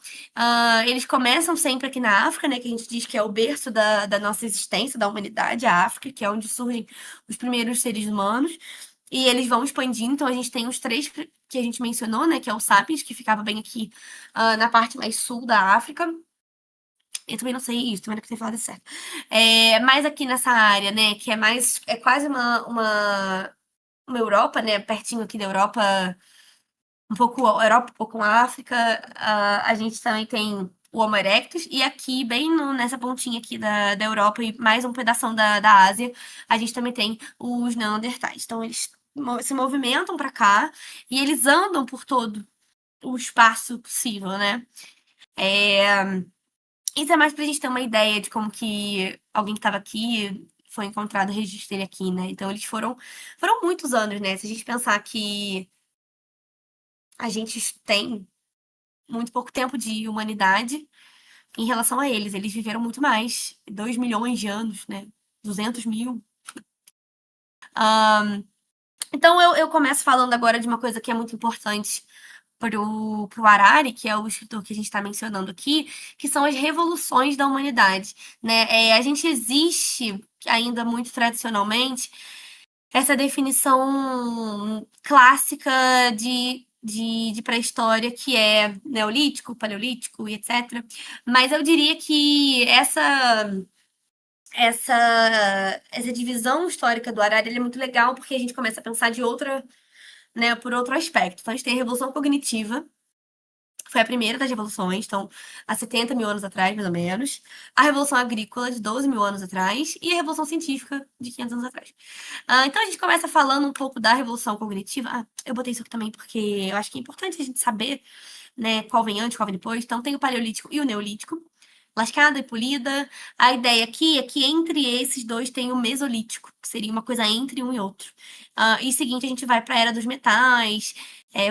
eles começam sempre aqui na África, né? Que a gente diz que é o berço da nossa existência, da humanidade, a África, que é onde surgem os primeiros seres humanos. E eles vão expandindo, então a gente tem os três que a gente mencionou, né? Que é o Sapiens, que ficava bem aqui na parte mais sul da África. Eu também não sei isso, também não tenho falado certo. Mais aqui nessa área, né? Que é quase uma Europa, né? Pertinho aqui da Europa, um pouco Europa, um pouco África. A gente também tem o Homo erectus, e aqui, bem nessa pontinha aqui da Europa e mais um pedação da Ásia, a gente também tem os Neandertais. Então, eles se movimentam para cá e eles andam por todo o espaço possível, né? Isso é mais pra gente ter uma ideia de como que alguém que estava aqui foi encontrado o registro dele aqui, né? Então, eles foram muitos anos, né? Se a gente pensar que a gente tem muito pouco tempo de humanidade em relação a eles. Eles viveram muito mais, 2 milhões de anos, né? 200 mil. Então eu começo falando agora de uma coisa que é muito importante pro Harari, que é o escritor que a gente está mencionando aqui, que são as revoluções da humanidade, né? A gente existe ainda muito tradicionalmente essa definição clássica de pré-história, que é neolítico, paleolítico e etc. Mas eu diria que essa divisão histórica do Harari é muito legal, porque a gente começa a pensar né, por outro aspecto. Então, a gente tem a Revolução Cognitiva, foi a primeira das revoluções, então, há 70 mil anos atrás, mais ou menos. A Revolução Agrícola, de 12 mil anos atrás. E a Revolução Científica, de 500 anos atrás. Então, a gente começa falando um pouco da Revolução Cognitiva. Eu botei isso aqui também porque eu acho que é importante a gente saber, né, qual vem antes, qual vem depois. Então, tem o Paleolítico e o Neolítico. lascada e polida. A ideia aqui é que entre esses dois tem o Mesolítico, que seria uma coisa entre um e outro. E seguinte, a gente vai para a Era dos Metais,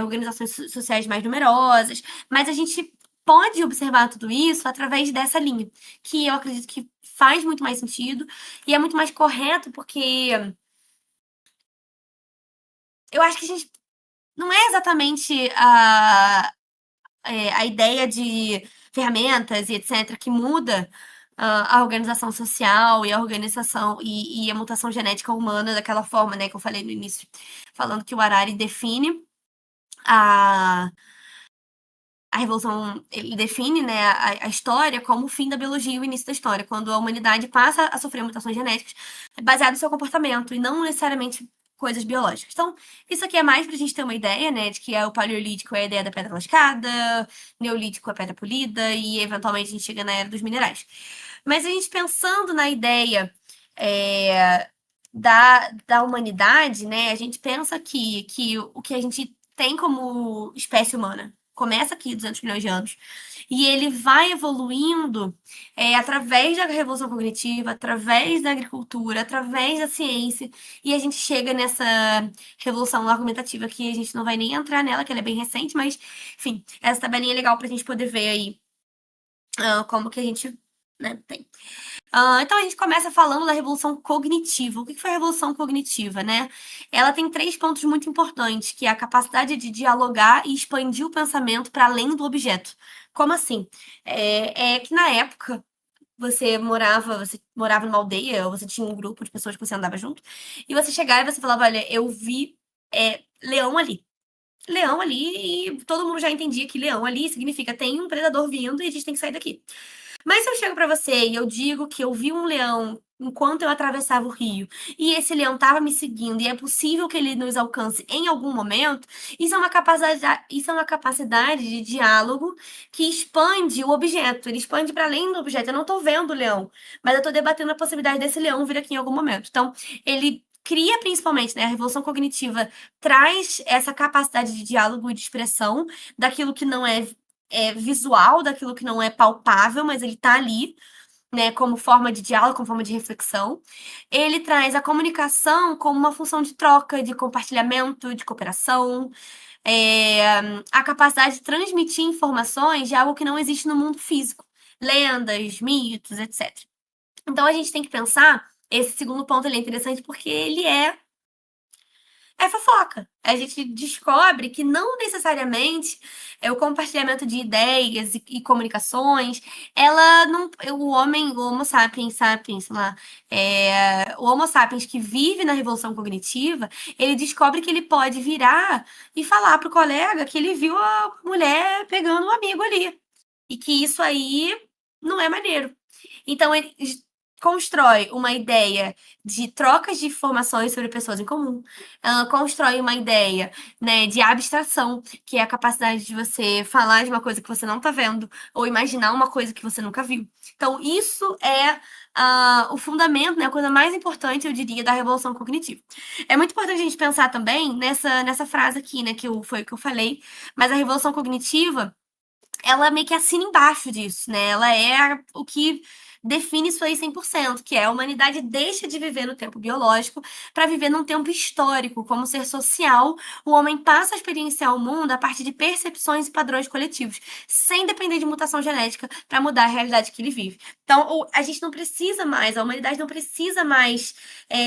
organizações sociais mais numerosas, mas a gente pode observar tudo isso através dessa linha, que eu acredito que faz muito mais sentido e é muito mais correto, porque eu acho que a gente não é exatamente a ideia de ferramentas e etc., que muda a organização social e a organização e a mutação genética humana daquela forma, né, que eu falei no início, falando que o Harari define a, a revolução, ele define, né, a história como o fim da biologia e o início da história, quando a humanidade passa a sofrer mutações genéticas baseadas no seu comportamento e não necessariamente coisas biológicas. Então, isso aqui é mais pra gente ter uma ideia, né, de que o paleolítico é a ideia da pedra lascada, neolítico é a pedra polida e eventualmente a gente chega na era dos minerais. Mas a gente pensando na ideia da humanidade, né, a gente pensa que o que a gente tem como espécie humana começa aqui, 200 milhões de anos, e ele vai evoluindo através da revolução cognitiva, através da agricultura, através da ciência, e a gente chega nessa revolução argumentativa que a gente não vai nem entrar nela, que ela é bem recente, mas, enfim, essa tabelinha é legal pra gente poder ver aí como que a gente, né, tem. Então a gente começa falando da revolução cognitiva. O que foi a revolução cognitiva, né? Ela tem 3 pontos muito importantes, que é a capacidade de dialogar e expandir o pensamento para além do objeto. Como assim? É que na época você morava numa aldeia, ou você tinha um grupo de pessoas que você andava junto, e você chegava e você falava, olha, eu vi leão ali. Leão ali, e todo mundo já entendia que leão ali significa tem um predador vindo e a gente tem que sair daqui. Mas se eu chego pra você e eu digo que eu vi um leão enquanto eu atravessava o rio, e esse leão estava me seguindo, e é possível que ele nos alcance em algum momento, isso é uma capacidade de diálogo que expande o objeto, ele expande para além do objeto. Eu não estou vendo o leão, mas eu estou debatendo a possibilidade desse leão vir aqui em algum momento. Então, ele cria principalmente, né, a revolução cognitiva traz essa capacidade de diálogo e de expressão daquilo que não é visual, daquilo que não é palpável, mas ele tá ali, né, como forma de diálogo, como forma de reflexão. Ele traz a comunicação como uma função de troca, de compartilhamento, de cooperação, a capacidade de transmitir informações de algo que não existe no mundo físico, lendas, mitos, etc. Então a gente tem que pensar, esse segundo ponto ele é interessante porque ele é fofoca. A gente descobre que não necessariamente o compartilhamento de ideias e comunicações, ela não. O Homo sapiens sapiens, sei lá, o Homo sapiens que vive na revolução cognitiva, ele descobre que ele pode virar e falar pro colega que ele viu a mulher pegando um amigo ali. E que isso aí não é maneiro. Então, ele constrói uma ideia de trocas de informações sobre pessoas em comum, constrói uma ideia, né, de abstração, que é a capacidade de você falar de uma coisa que você não está vendo, ou imaginar uma coisa que você nunca viu. Então, isso é o fundamento, né, a coisa mais importante, eu diria, da revolução cognitiva. É muito importante a gente pensar também nessa frase aqui, né, foi o que eu falei, mas a revolução cognitiva ela meio que assina embaixo disso, né? Ela é o que define isso aí 100%, que é a humanidade deixa de viver no tempo biológico para viver num tempo histórico, como ser social. O homem passa a experienciar o mundo a partir de percepções e padrões coletivos, sem depender de mutação genética para mudar a realidade que ele vive. Então, a gente não precisa mais, a humanidade não precisa mais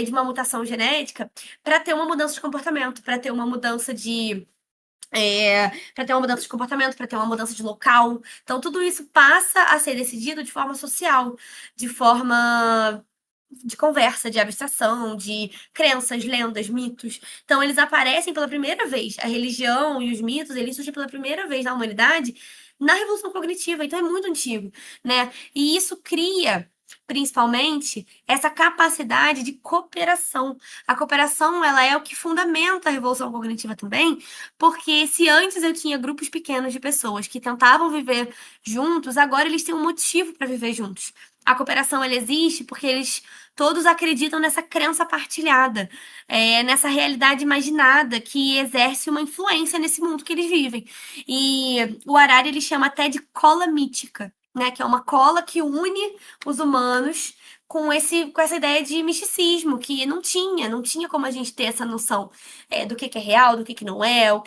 de uma mutação genética para ter uma mudança de comportamento, para ter uma mudança para ter uma mudança de comportamento, para ter uma mudança de local. Então, tudo isso passa a ser decidido de forma social, de forma de conversa, de abstração, de crenças, lendas, mitos. Então, eles aparecem pela primeira vez. A religião e os mitos, eles surgem pela primeira vez na humanidade na Revolução Cognitiva. Então, é muito antigo, né? E isso cria principalmente essa capacidade de cooperação. A cooperação, ela é o que fundamenta a revolução cognitiva também, porque se antes eu tinha grupos pequenos de pessoas que tentavam viver juntos, agora eles têm um motivo para viver juntos. A cooperação ela existe porque eles todos acreditam nessa crença partilhada, nessa realidade imaginada que exerce uma influência nesse mundo que eles vivem. E o Harari ele chama até de cola mítica. né? Que é uma cola que une os humanos com essa ideia de misticismo, que não tinha como a gente ter essa noção do que é real, do que não é, o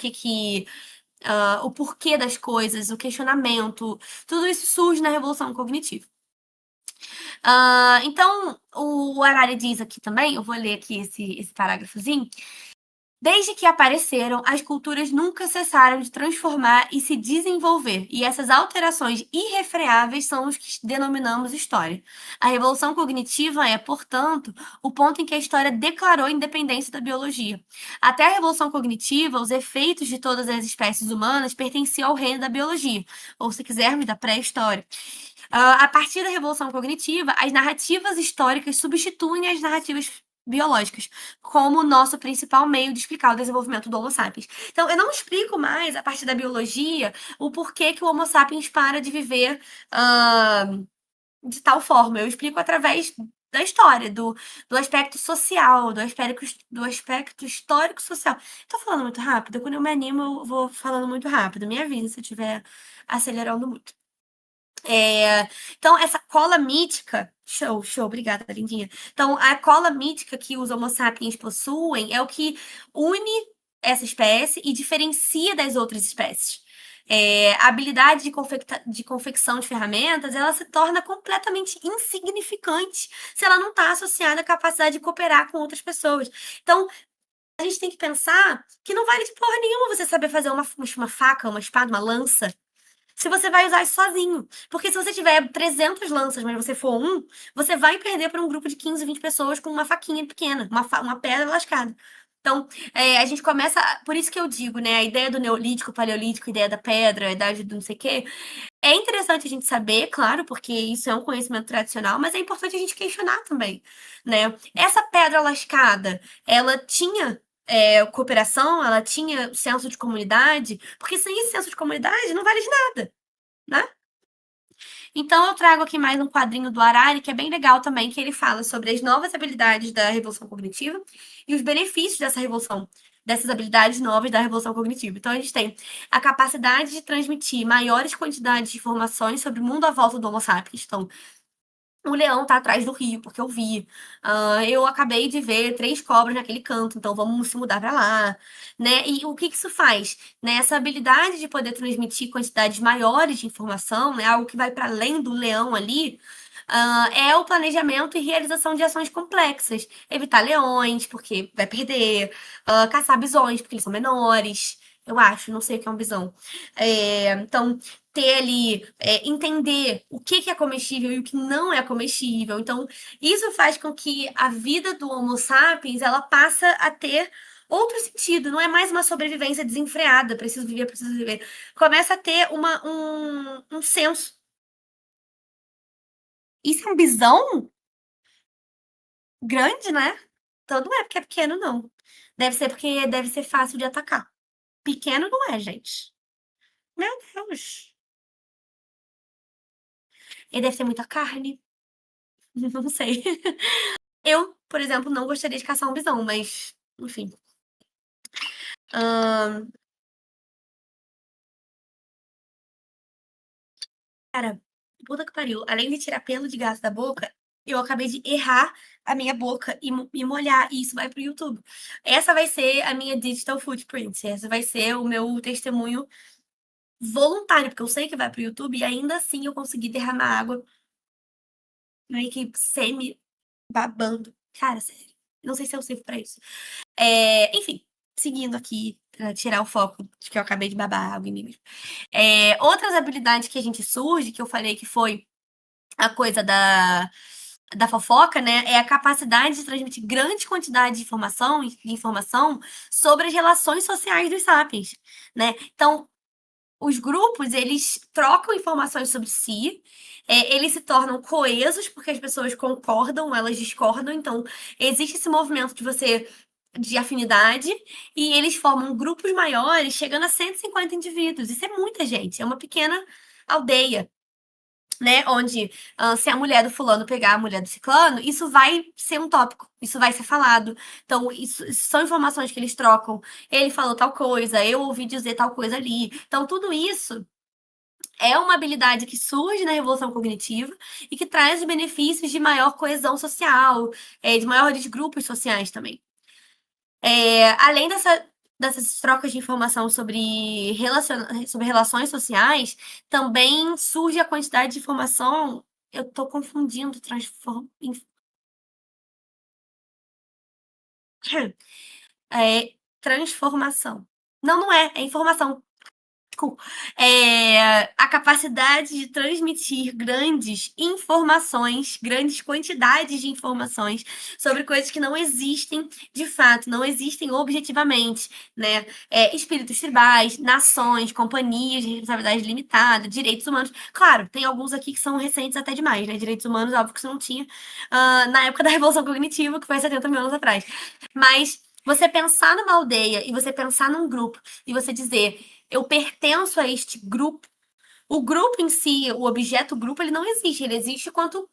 porquê das coisas, o questionamento, tudo isso surge na Revolução Cognitiva. Então, o Harari diz aqui também, eu vou ler aqui esse parágrafozinho. Desde que apareceram, as culturas nunca cessaram de transformar e se desenvolver, e essas alterações irrefreáveis são os que denominamos história. A revolução cognitiva é, portanto, o ponto em que a história declarou a independência da biologia. Até a revolução cognitiva, os efeitos de todas as espécies humanas pertenciam ao reino da biologia, ou, se quisermos, da pré-história. A partir da revolução cognitiva, as narrativas históricas substituem as narrativas biológicas como nosso principal meio de explicar o desenvolvimento do Homo sapiens. Então, eu não explico mais, a partir da biologia, o porquê que o Homo sapiens para de viver de tal forma. Eu explico através da história, do aspecto social, do aspecto histórico-social. Tô falando muito rápido? Quando eu me animo, eu vou falando muito rápido. Me avisa se eu estiver acelerando muito. Então, essa cola mítica. Show, show, obrigada, lindinha. Então, a cola mítica que os Homo sapiens possuem é o que une essa espécie e diferencia das outras espécies. A habilidade de confecção de ferramentas, ela se torna completamente insignificante se ela não está associada à capacidade de cooperar com outras pessoas. Então, a gente tem que pensar que não vale de porra nenhuma você saber fazer uma faca, uma espada, uma lança, se você vai usar isso sozinho. Porque se você tiver 300 lanças, mas você for um, você vai perder para um grupo de 15, 20 pessoas com uma faquinha pequena, uma pedra lascada. Então, a gente começa. Por isso que eu digo, né? A ideia do neolítico, paleolítico, a ideia da pedra, a idade do não sei o quê. É interessante a gente saber, claro, porque isso é um conhecimento tradicional, mas é importante a gente questionar também, né? Essa pedra lascada, ela tinha cooperação, ela tinha senso de comunidade, porque sem esse senso de comunidade não vale de nada, né? Então eu trago aqui mais um quadrinho do Harari, que é bem legal também, que ele fala sobre as novas habilidades da revolução cognitiva e os benefícios dessa revolução, dessas habilidades novas da revolução cognitiva. Então a gente tem a capacidade de transmitir maiores quantidades de informações sobre o mundo à volta do Homo sapiens. Então, o leão tá atrás do rio, porque eu vi. Eu acabei de ver 3 cobras naquele canto, então vamos se mudar para lá, né? E o que que isso faz? Né? Essa habilidade de poder transmitir quantidades maiores de informação, né? Algo que vai para além do leão ali, é o planejamento e realização de ações complexas. Evitar leões, porque vai perder. Caçar bisões, porque eles são menores. Eu acho, não sei o que é um bisão. Então, ter ali, entender o que é comestível e o que não é comestível. Então, isso faz com que a vida do Homo sapiens ela passa a ter outro sentido. Não é mais uma sobrevivência desenfreada, preciso viver, preciso viver. Começa a ter um senso. Isso é um bisão grande, né? Então não é porque é pequeno, não. Deve ser porque deve ser fácil de atacar. Pequeno não é, gente. Meu Deus. Ele deve ter muita carne. Não sei. Eu, por exemplo, não gostaria de caçar um bisão, mas, enfim. Ahn, cara, puta que pariu. Além de tirar pelo de gato da boca, eu acabei de errar a minha boca e molhar, e isso vai pro YouTube. Essa vai ser a minha digital footprint. Essa vai ser o meu testemunho voluntário, porque eu sei que vai pro YouTube e ainda assim eu consegui derramar água meio que semi-babando. Cara, sério. Não sei se eu sirvo pra isso. Enfim, seguindo aqui, pra tirar o foco de que eu acabei de babar água em mim mesmo. Outras habilidades que a gente surge, que eu falei que foi a coisa da fofoca, né? É a capacidade de transmitir grande quantidade de informação sobre as relações sociais dos sapiens, né? Então, os grupos, eles trocam informações sobre si, eles se tornam coesos porque as pessoas concordam, elas discordam, então existe esse movimento de afinidade e eles formam grupos maiores, chegando a 150 indivíduos. Isso é muita gente, é uma pequena aldeia, né? Onde, se a mulher do fulano pegar a mulher do ciclano, isso vai ser um tópico, isso vai ser falado. Então, isso são informações que eles trocam. Ele falou tal coisa, eu ouvi dizer tal coisa ali. Então, tudo isso É uma habilidade que surge na revolução cognitiva e que traz os benefícios de maior coesão social, de maiores grupos sociais também. Além dessas trocas de informação sobre relações sociais, também surge a quantidade de informação. Eu tô confundindo é, transformação. Não, não é informação. A capacidade de transmitir grandes informações, grandes quantidades de informações sobre coisas que não existem de fato, não existem objetivamente, né? Espíritos tribais, nações, companhias de responsabilidade limitada, direitos humanos. Claro, tem alguns aqui que são recentes até demais, né? Direitos humanos, óbvio que você não tinha na época da Revolução Cognitiva, que foi 70 mil anos atrás. Mas você pensar numa aldeia e você pensar num grupo e você dizer eu pertenço a este grupo. O grupo em si, o objeto grupo, ele não existe. Ele existe quanto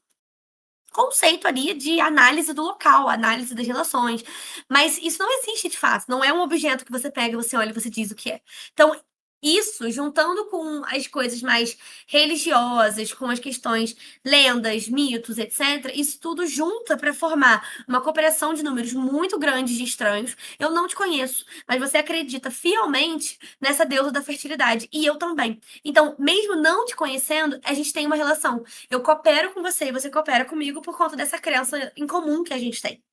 conceito ali de análise do local, análise das relações. Mas isso não existe de fato. Não é um objeto que você pega, você olha e você diz o que é. Então, isso, juntando com as coisas mais religiosas, com as questões lendas, mitos, etc., isso tudo junta para formar uma cooperação de números muito grandes de estranhos. Eu não te conheço, mas você acredita fielmente nessa deusa da fertilidade. E eu também. Então, mesmo não te conhecendo, a gente tem uma relação. Eu coopero com você e você coopera comigo por conta dessa crença em comum que a gente tem.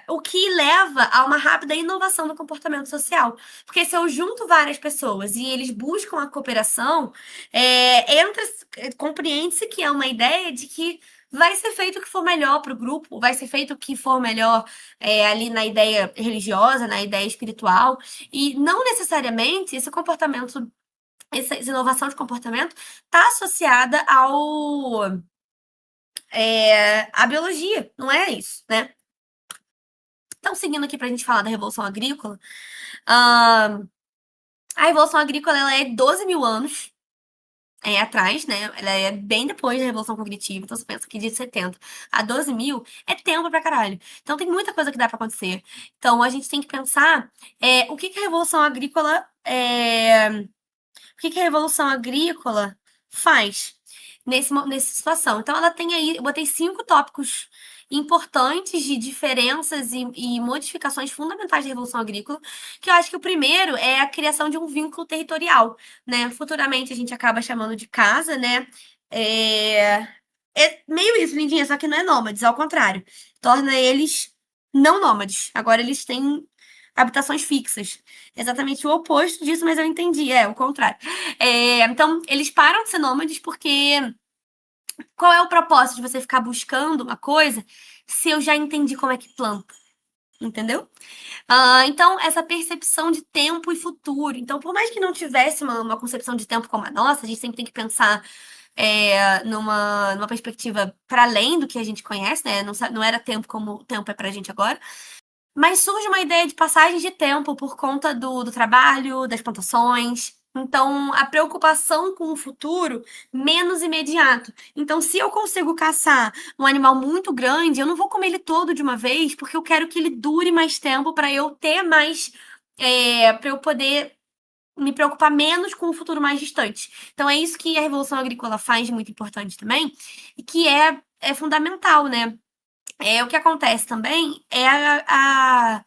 O que leva a uma rápida inovação no comportamento social. Porque se eu junto várias pessoas e eles buscam a cooperação, compreende-se que é uma ideia de que vai ser feito o que for melhor para o grupo, vai ser feito o que for melhor ali na ideia religiosa, na ideia espiritual, e não necessariamente esse comportamento, essa inovação de comportamento está associada à biologia, não é isso, né? Então, seguindo aqui para a gente falar da Revolução Agrícola, a Revolução Agrícola ela é 12 mil anos atrás, né? Ela é bem depois da Revolução Cognitiva, então você pensa que de 70 a 12 mil é tempo pra caralho. Então tem muita coisa que dá para acontecer. Então a gente tem que pensar o que que a Revolução Agrícola o que que a Revolução Agrícola faz nessa situação? Então, ela tem aí, eu botei 5 tópicos importantes de diferenças e modificações fundamentais da Revolução Agrícola, que eu acho que o primeiro é a criação de um vínculo territorial, né? Futuramente a gente acaba chamando de casa, né? É, é meio isso, Lindinha, só que não é nômades, ao contrário. Torna eles não nômades. Agora eles têm habitações fixas. Exatamente o oposto disso, mas eu entendi, o contrário. Então, eles param de ser nômades porque qual é o propósito de você ficar buscando uma coisa se eu já entendi como é que planta? Entendeu? Então, essa percepção de tempo e futuro. Então, por mais que não tivesse uma concepção de tempo como a nossa, a gente sempre tem que pensar numa perspectiva para além do que a gente conhece, né? Não era tempo como o tempo é pra gente agora. Mas surge uma ideia de passagem de tempo por conta do trabalho, das plantações. Então, a preocupação com o futuro menos imediato. Então, se eu consigo caçar um animal muito grande, eu não vou comer ele todo de uma vez, porque eu quero que ele dure mais tempo para eu ter mais. Para eu poder me preocupar menos com o futuro mais distante. Então, é isso que a Revolução Agrícola faz de muito importante também, e que é fundamental, né? O que acontece também é a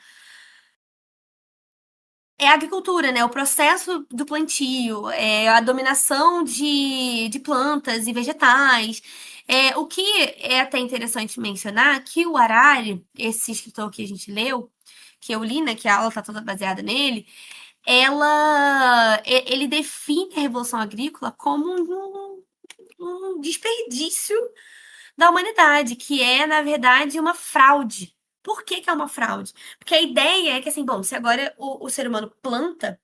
agricultura, né? O processo do plantio, a dominação de plantas e vegetais. O que é até interessante mencionar que o Harari, esse escritor que a gente leu, que eu li, né? Que a aula está toda baseada nele, ele define a Revolução Agrícola como um desperdício da humanidade, que é, na verdade, uma fraude. Por que que é uma fraude? Porque a ideia é que, assim, bom, se agora o ser humano planta,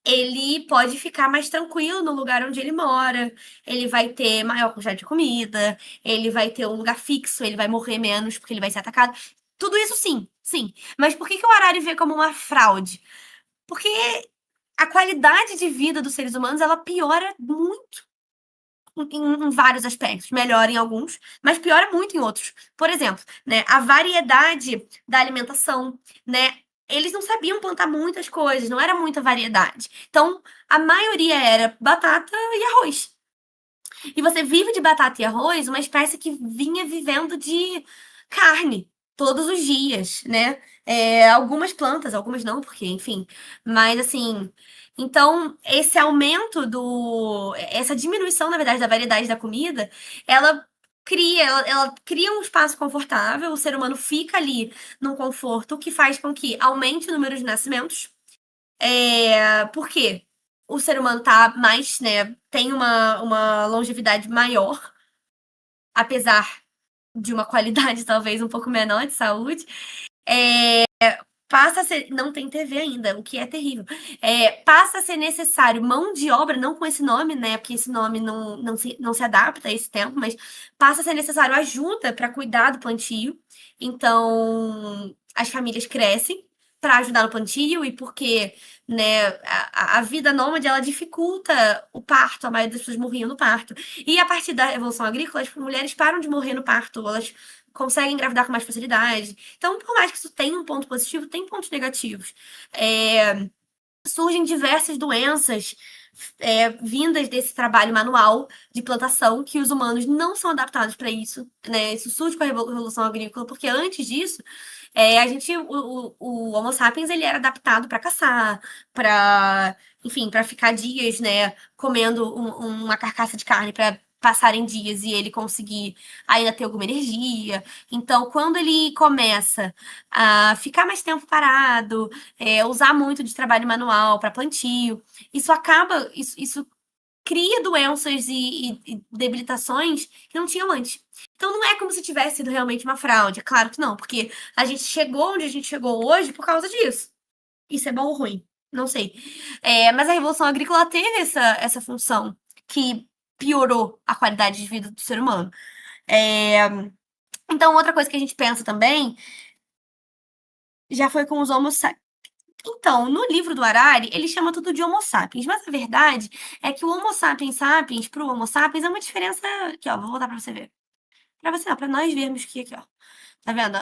ele pode ficar mais tranquilo no lugar onde ele mora, ele vai ter maior quantidade de comida, ele vai ter um lugar fixo, ele vai morrer menos porque ele vai ser atacado. Tudo isso sim, sim. Mas por que que o Harari vê como uma fraude? Porque a qualidade de vida dos seres humanos, ela piora muito em vários aspectos, melhora em alguns, mas piora muito em outros. Por exemplo, né, a variedade da alimentação, né? eles não sabiam plantar muitas coisas, não era muita variedade. Então, a maioria era batata e arroz. E você vive de batata e arroz, uma espécie que vinha vivendo de carne todos os dias, né? Algumas plantas, algumas não, porque, enfim. Mas assim, então esse aumento essa diminuição, na verdade, da variedade da comida, ela ela cria um espaço confortável, o ser humano fica ali num conforto, o que faz com que aumente o número de nascimentos. Por quê? O ser humano tá mais, né, tem uma longevidade maior, apesar de uma qualidade talvez um pouco menor de saúde, passa a ser. Não tem TV ainda, o que é terrível. Passa a ser necessário mão de obra, não com esse nome, né? Porque esse nome não se adapta a esse tempo, mas passa a ser necessário ajuda para cuidar do plantio. Então, as famílias crescem para ajudar no plantio e porque, né, a vida nômade ela dificulta o parto, a maioria das pessoas morriam no parto. E a partir da Revolução Agrícola, as mulheres param de morrer no parto, elas conseguem engravidar com mais facilidade. Então, por mais que isso tenha um ponto positivo, tem pontos negativos. Surgem diversas doenças vindas desse trabalho manual de plantação que os humanos não são adaptados para isso, né? Isso surge com a Revolução Agrícola, porque antes disso, o Homo sapiens ele era adaptado para caçar, para, enfim, para ficar dias, né, comendo uma carcaça de carne para passarem dias e ele conseguir ainda ter alguma energia. Então, quando ele começa a ficar mais tempo parado, usar muito de trabalho manual para plantio, isso cria doenças e debilitações que não tinham antes. Então não é como se tivesse sido realmente uma fraude, é claro que não, porque a gente chegou onde a gente chegou hoje por causa disso. Isso é bom ou ruim? Não sei. Mas a Revolução Agrícola teve essa função que piorou a qualidade de vida do ser humano. É, Então, outra coisa que a gente pensa também já foi com os Homo sapiens. Então, no livro do Harari, ele chama tudo de Homo sapiens, mas a verdade é que o Homo sapiens sapiens pro Homo sapiens é uma diferença. Aqui, ó, vou voltar pra você ver. Pra você não, pra nós vermos que aqui, ó. Tá vendo?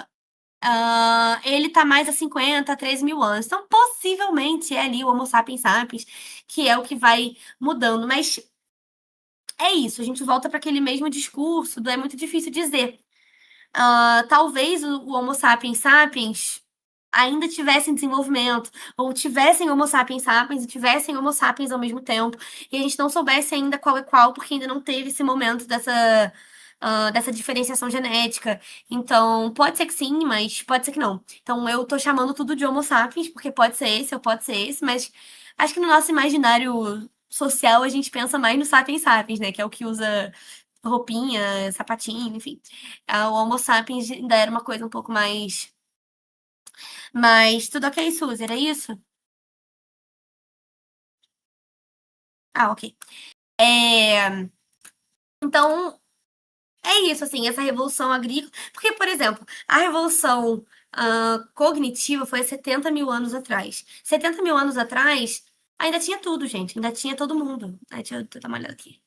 Ele tá mais a 50, 13 mil anos. Então, possivelmente é ali o Homo sapiens sapiens, que é o que vai mudando. Mas é isso, a gente volta para aquele mesmo discurso do é muito difícil dizer. Talvez o Homo sapiens sapiens ainda tivessem desenvolvimento, ou tivessem Homo sapiens sapiens e tivessem Homo sapiens ao mesmo tempo, e a gente não soubesse ainda qual é qual, porque ainda não teve esse momento dessa diferenciação genética. Então, pode ser que sim, mas pode ser que não. Então, eu tô chamando tudo de Homo sapiens, porque pode ser esse ou pode ser esse, mas acho que no nosso imaginário social a gente pensa mais no sapiens sapiens, né? Que é o que usa roupinha, sapatinho, enfim. O Homo sapiens ainda era uma coisa um pouco mais. Mas tudo ok, Suzy, era isso? Ah, ok. Então, é isso, assim, essa revolução agrícola. Porque, por exemplo, a revolução cognitiva foi há 70 mil anos atrás. 70 mil anos atrás, ainda tinha tudo, gente. Ainda tinha todo mundo. Deixa eu dar uma olhada aqui.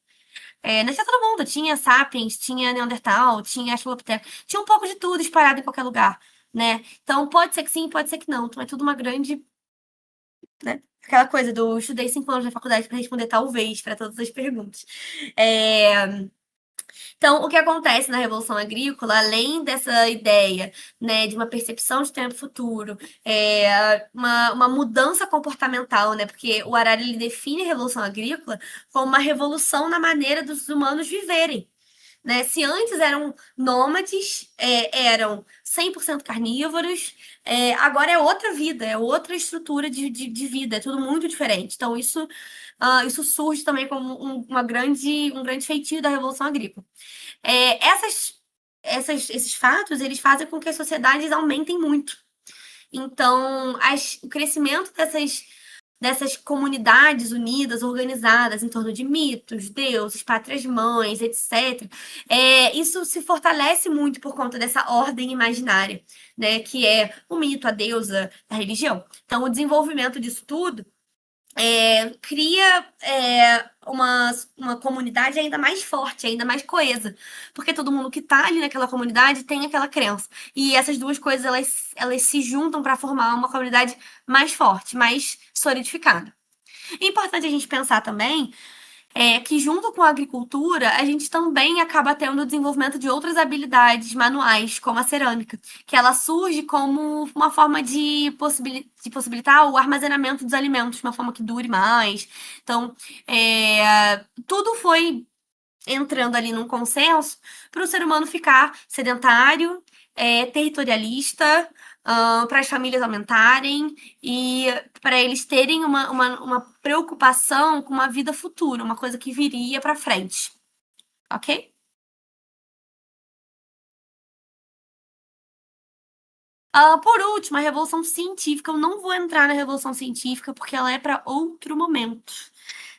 Ainda tinha todo mundo. Tinha Sapiens, tinha Neandertal, tinha Australopithecus. Tinha um pouco de tudo espalhado em qualquer lugar, né? Então, pode ser que sim, pode ser que não. Então, é tudo uma grande, né? Aquela coisa do estudei 5 anos na faculdade para responder talvez para todas as perguntas. Então, o que acontece na Revolução Agrícola, além dessa ideia, né, de uma percepção de tempo futuro, uma mudança comportamental, né, porque o Harari ele define a Revolução Agrícola como uma revolução na maneira dos humanos viverem. Né? Se antes eram nômades, eram 100% carnívoros, agora é outra vida, é outra estrutura de vida, é tudo muito diferente. Então, isso surge também como um grande feitio da Revolução Agrícola. Esses fatos, eles fazem com que as sociedades aumentem muito. Então, o crescimento dessas comunidades unidas, organizadas em torno de mitos, deuses, pátrias-mães, etc., isso se fortalece muito por conta dessa ordem imaginária, né, que é o mito, a deusa, a religião. Então, o desenvolvimento disso tudo cria uma comunidade ainda mais forte, ainda mais coesa. Porque todo mundo que tá ali naquela comunidade tem aquela crença. E essas duas coisas, elas se juntam para formar uma comunidade mais forte, mais solidificada. É importante a gente pensar também que junto com a agricultura, a gente também acaba tendo o desenvolvimento de outras habilidades manuais, como a cerâmica, que ela surge como uma forma de possibilitar o armazenamento dos alimentos de uma forma que dure mais. Então, tudo foi entrando ali num consenso para o ser humano ficar sedentário, territorialista, para as famílias aumentarem e para eles terem uma preocupação com uma vida futura, uma coisa que viria para frente, ok? Por último, a Revolução Científica. Eu não vou entrar na Revolução Científica porque ela é para outro momento.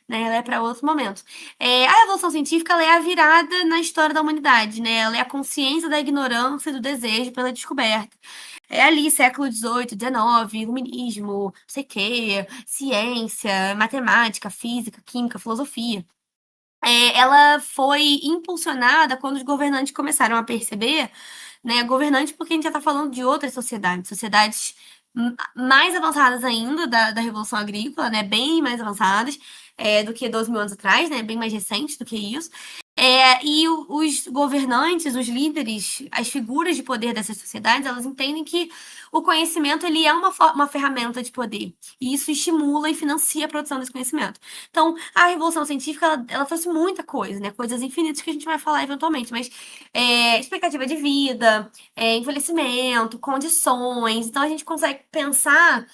Né? Ela é para outro momento. A Revolução Científica ela é a virada na história da humanidade, né? Ela é a consciência da ignorância e do desejo pela descoberta. É ali, século XVIII, XIX, iluminismo, não sei o quê, ciência, matemática, física, química, filosofia. Ela foi impulsionada quando os governantes começaram a perceber, né? Governantes, porque a gente já está falando de outras sociedades, sociedades mais avançadas ainda da Revolução Agrícola, né? Bem mais avançadas do que 12 mil anos atrás, né? Bem mais recentes do que isso. E os governantes, os líderes, as figuras de poder dessas sociedades, elas entendem que o conhecimento ele é uma ferramenta de poder. E isso estimula e financia a produção desse conhecimento. Então, a Revolução Científica, ela trouxe muita coisa, né? Coisas infinitas que a gente vai falar eventualmente, mas expectativa de vida, envelhecimento, condições. Então, a gente consegue pensar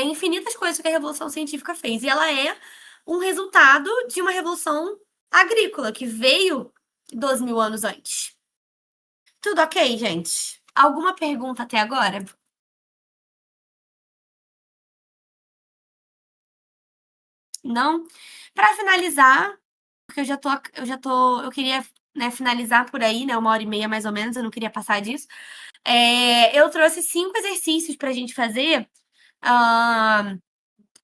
infinitas coisas que a Revolução Científica fez. E ela é um resultado de uma revolução agrícola que veio 12 mil anos antes. Tudo ok, gente? Alguma pergunta até agora? Não? Para finalizar, porque eu queria, né, finalizar por aí, né, 1h30 mais ou menos, eu não queria passar disso. Eu trouxe 5 exercícios para a gente fazer, ah,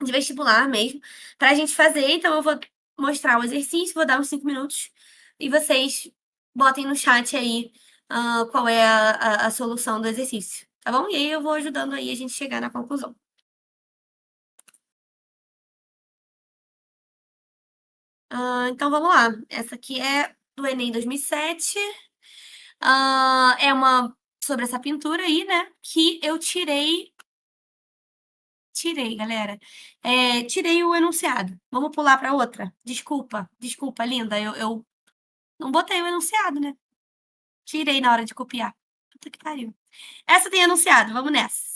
de vestibular mesmo, para a gente fazer. Então, eu vou mostrar o exercício, vou dar uns 5 minutos, e vocês botem no chat aí, qual é a solução do exercício, tá bom? E aí eu vou ajudando aí a gente chegar na conclusão. Então vamos lá. Essa aqui é do Enem 2007. É uma sobre essa pintura aí, né? Que eu tirei, galera. Tirei o enunciado. Vamos pular para outra. Desculpa, linda. Eu não botei o enunciado, né? Tirei na hora de copiar. Puta que pariu. Essa tem enunciado. Vamos nessa.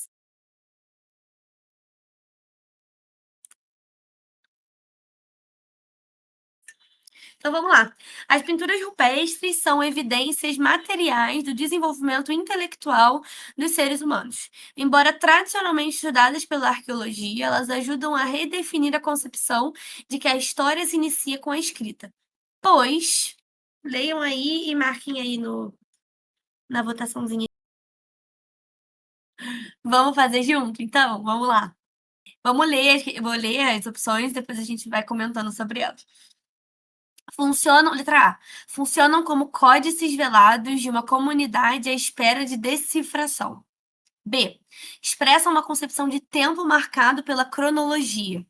Então vamos lá. As pinturas rupestres são evidências materiais do desenvolvimento intelectual dos seres humanos. Embora tradicionalmente estudadas pela arqueologia, elas ajudam a redefinir a concepção de que a história se inicia com a escrita. Pois, leiam aí e marquem aí na votaçãozinha. Vamos fazer junto? Então, vamos lá. Eu vou ler as opções, depois a gente vai comentando sobre elas. Letra A. Funcionam como códices velados de uma comunidade à espera de decifração. B. Expressam uma concepção de tempo marcado pela cronologia.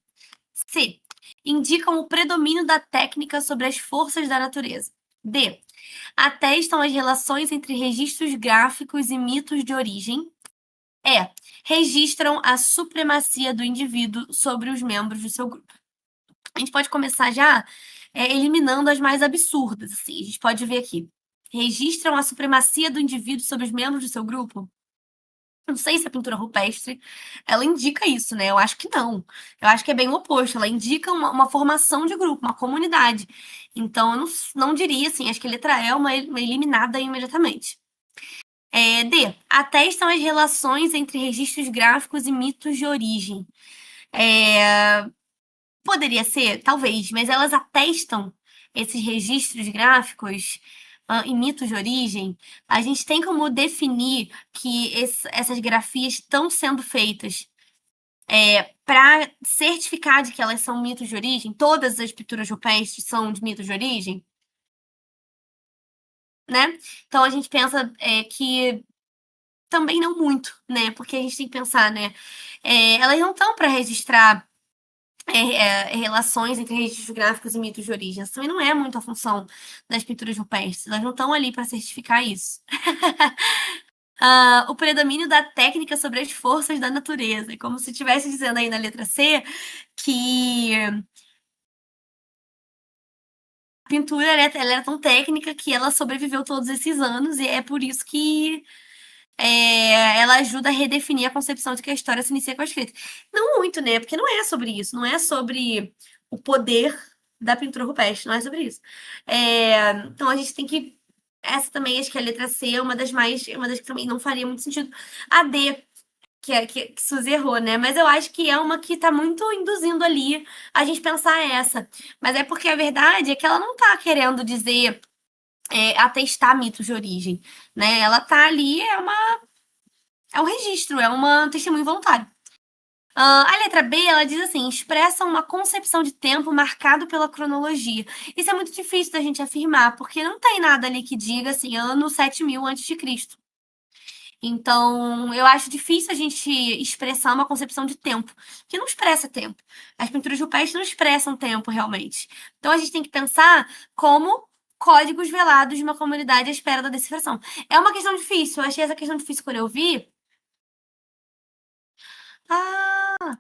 C. Indicam o predomínio da técnica sobre as forças da natureza. D. Atestam as relações entre registros gráficos e mitos de origem. E. Registram a supremacia do indivíduo sobre os membros do seu grupo. A gente pode começar já eliminando as mais absurdas, assim. A gente pode ver aqui. Registram a supremacia do indivíduo sobre os membros do seu grupo? Não sei se a pintura rupestre, ela indica isso, né? Eu acho que não. Eu acho que é bem o oposto. Ela indica uma formação de grupo, uma comunidade. Então, eu não diria, assim, acho que a letra E é uma eliminada imediatamente. D. Atestam as relações entre registros gráficos e mitos de origem. Poderia ser, talvez, mas elas atestam esses registros gráficos e mitos de origem. A gente tem como definir que essas grafias estão sendo feitas Para certificar de que elas são mitos de origem, todas as pinturas rupestres são de mitos de origem, né? Então a gente pensa que também não muito, né? Porque a gente tem que pensar, né? Elas não estão para registrar relações entre registros gráficos e mitos de origem. Essa também não é muito a função das pinturas rupestres. Elas não estão ali para certificar isso. O predomínio da técnica sobre as forças da natureza. É como se estivesse dizendo aí na letra C que a pintura ela era tão técnica que ela sobreviveu todos esses anos e é por isso que ela ajuda a redefinir a concepção de que a história se inicia com a escrita. Não muito, né? Porque não é sobre isso, não é sobre o poder da pintura rupestre, não é sobre isso. Então a gente tem que. Essa também, acho que a letra C é uma das que também não faria muito sentido. A D, que Suzy errou, né? Mas eu acho que é uma que tá muito induzindo ali a gente pensar essa. Mas é porque a verdade é que ela não tá querendo dizer atestar mitos de origem, né? Ela tá ali, é um registro, é um testemunho voluntário. A letra B, ela diz assim: expressa uma concepção de tempo marcado pela cronologia. Isso é muito difícil da gente afirmar, porque não tem nada ali que diga assim, ano 7000 antes de Cristo. Então, eu acho difícil a gente expressar uma concepção de tempo, que não expressa tempo. As pinturas rupestres não expressam tempo realmente. Então, a gente tem que pensar como códigos velados de uma comunidade à espera da decifração. É uma questão difícil, eu achei essa questão difícil quando eu vi. Ah,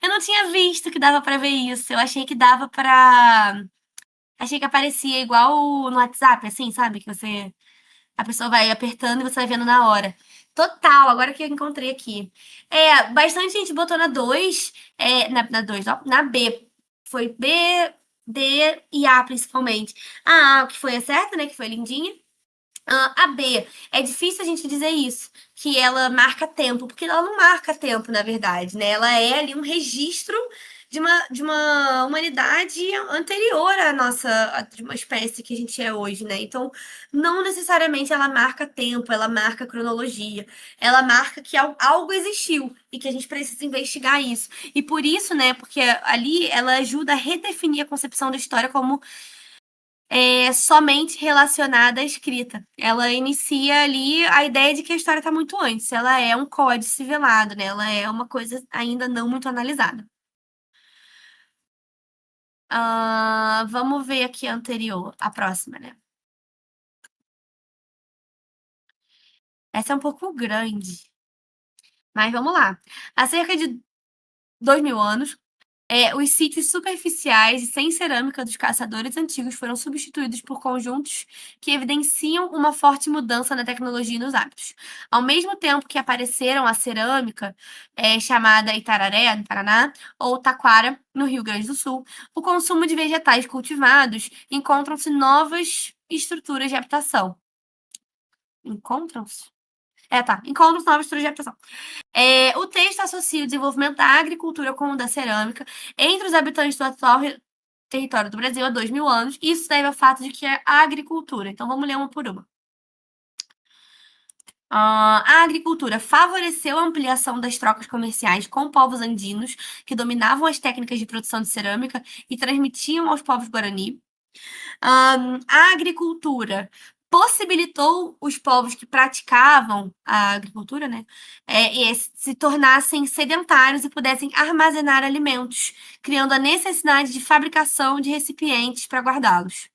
eu não tinha visto que dava pra ver isso. Eu achei que dava pra. Achei que aparecia igual no WhatsApp, assim, sabe? Que você. A pessoa vai apertando e você vai vendo na hora. Total, agora que eu encontrei aqui. Bastante gente botou na 2, na 2, ó, na B. Foi B, D e A principalmente. A A, que foi a certa, né? Que foi lindinha. A B, é difícil a gente dizer isso, que ela marca tempo, porque ela não marca tempo, na verdade, né? Ela é ali um registro de uma humanidade anterior à nossa, de uma espécie que a gente é hoje, né? Então, não necessariamente ela marca tempo, ela marca cronologia, ela marca que algo existiu e que a gente precisa investigar isso. E por isso, né, porque ali ela ajuda a redefinir a concepção da história como somente relacionada à escrita. Ela inicia ali a ideia de que a história está muito antes. Ela é um códice velado, né? Ela é uma coisa ainda não muito analisada. Vamos ver aqui a anterior, a próxima, né? Essa é um pouco grande, mas vamos lá. Há cerca de 2000 anos, os sítios superficiais e sem cerâmica dos caçadores antigos foram substituídos por conjuntos que evidenciam uma forte mudança na tecnologia e nos hábitos. Ao mesmo tempo que apareceram a cerâmica, chamada Itararé, no Paraná, ou Taquara, no Rio Grande do Sul, o consumo de vegetais cultivados encontram-se novas estruturas de habitação. Encontram-se? Tá. Encontram-se novas estruturas de habitação. O texto associa o desenvolvimento da agricultura com o da cerâmica entre os habitantes do atual território do Brasil há 2000 anos. Isso deve ao fato de que é a agricultura. Então, vamos ler uma por uma. A agricultura favoreceu a ampliação das trocas comerciais com povos andinos que dominavam as técnicas de produção de cerâmica e transmitiam aos povos guarani. A agricultura possibilitou os povos que praticavam a agricultura, né, se tornassem sedentários e pudessem armazenar alimentos, criando a necessidade de fabricação de recipientes para guardá-los.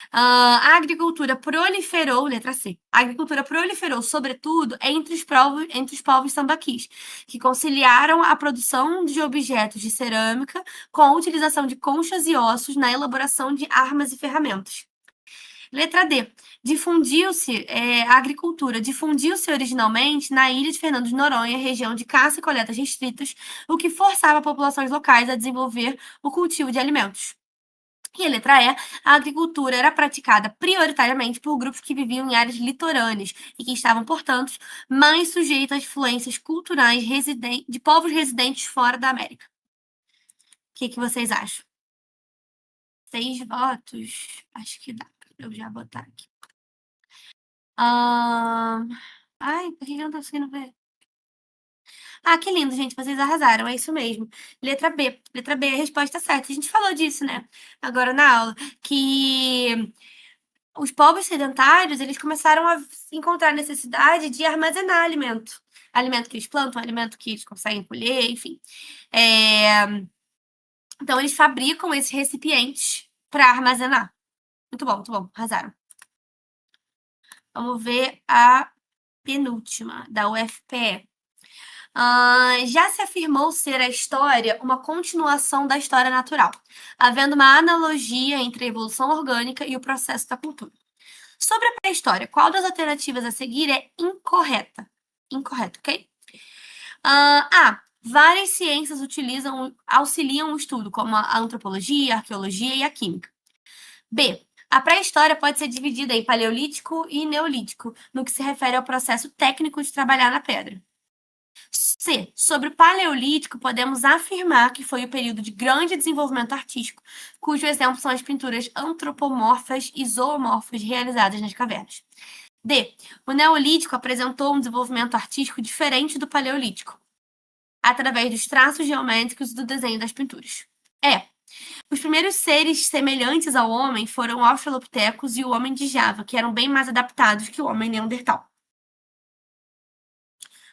A agricultura proliferou, letra C. A agricultura proliferou, sobretudo, entre os povos sambaquis, que conciliaram a produção de objetos de cerâmica com a utilização de conchas e ossos na elaboração de armas e ferramentas. Letra D. A agricultura difundiu-se originalmente na ilha de Fernando de Noronha, região de caça e coletas restritas, o que forçava populações locais a desenvolver o cultivo de alimentos. E a letra E, a agricultura era praticada prioritariamente por grupos que viviam em áreas litorâneas e que estavam, portanto, mais sujeitos às influências culturais de povos residentes fora da América. O que vocês acham? 6 votos? Acho que dá pra eu já botar aqui. Ai, por que eu não tô conseguindo ver? Ah, que lindo, gente, vocês arrasaram, é isso mesmo. Letra B. Letra B é a resposta certa. A gente falou disso, né, agora na aula, que os povos sedentários, eles começaram a encontrar necessidade de armazenar alimento. Alimento que eles plantam, alimento que eles conseguem colher, enfim. Então, eles fabricam esses recipientes para armazenar. Muito bom, arrasaram. Vamos ver a penúltima, da UFPE. Já se afirmou ser a história uma continuação da história natural, havendo uma analogia entre a evolução orgânica e o processo da cultura. Sobre a pré-história, qual das alternativas a seguir é incorreta? Incorreto, ok? A. Várias ciências auxiliam o estudo, como a antropologia, a arqueologia e a química. B. A pré-história pode ser dividida em paleolítico e neolítico, no que se refere ao processo técnico de trabalhar na pedra. C. Sobre o paleolítico, podemos afirmar que foi o período de grande desenvolvimento artístico, cujo exemplo são as pinturas antropomorfas e zoomorfas realizadas nas cavernas. D. O neolítico apresentou um desenvolvimento artístico diferente do paleolítico, através dos traços geométricos e do desenho das pinturas. E. Os primeiros seres semelhantes ao homem foram o australopithecus e o homem de Java, que eram bem mais adaptados que o homem neandertal.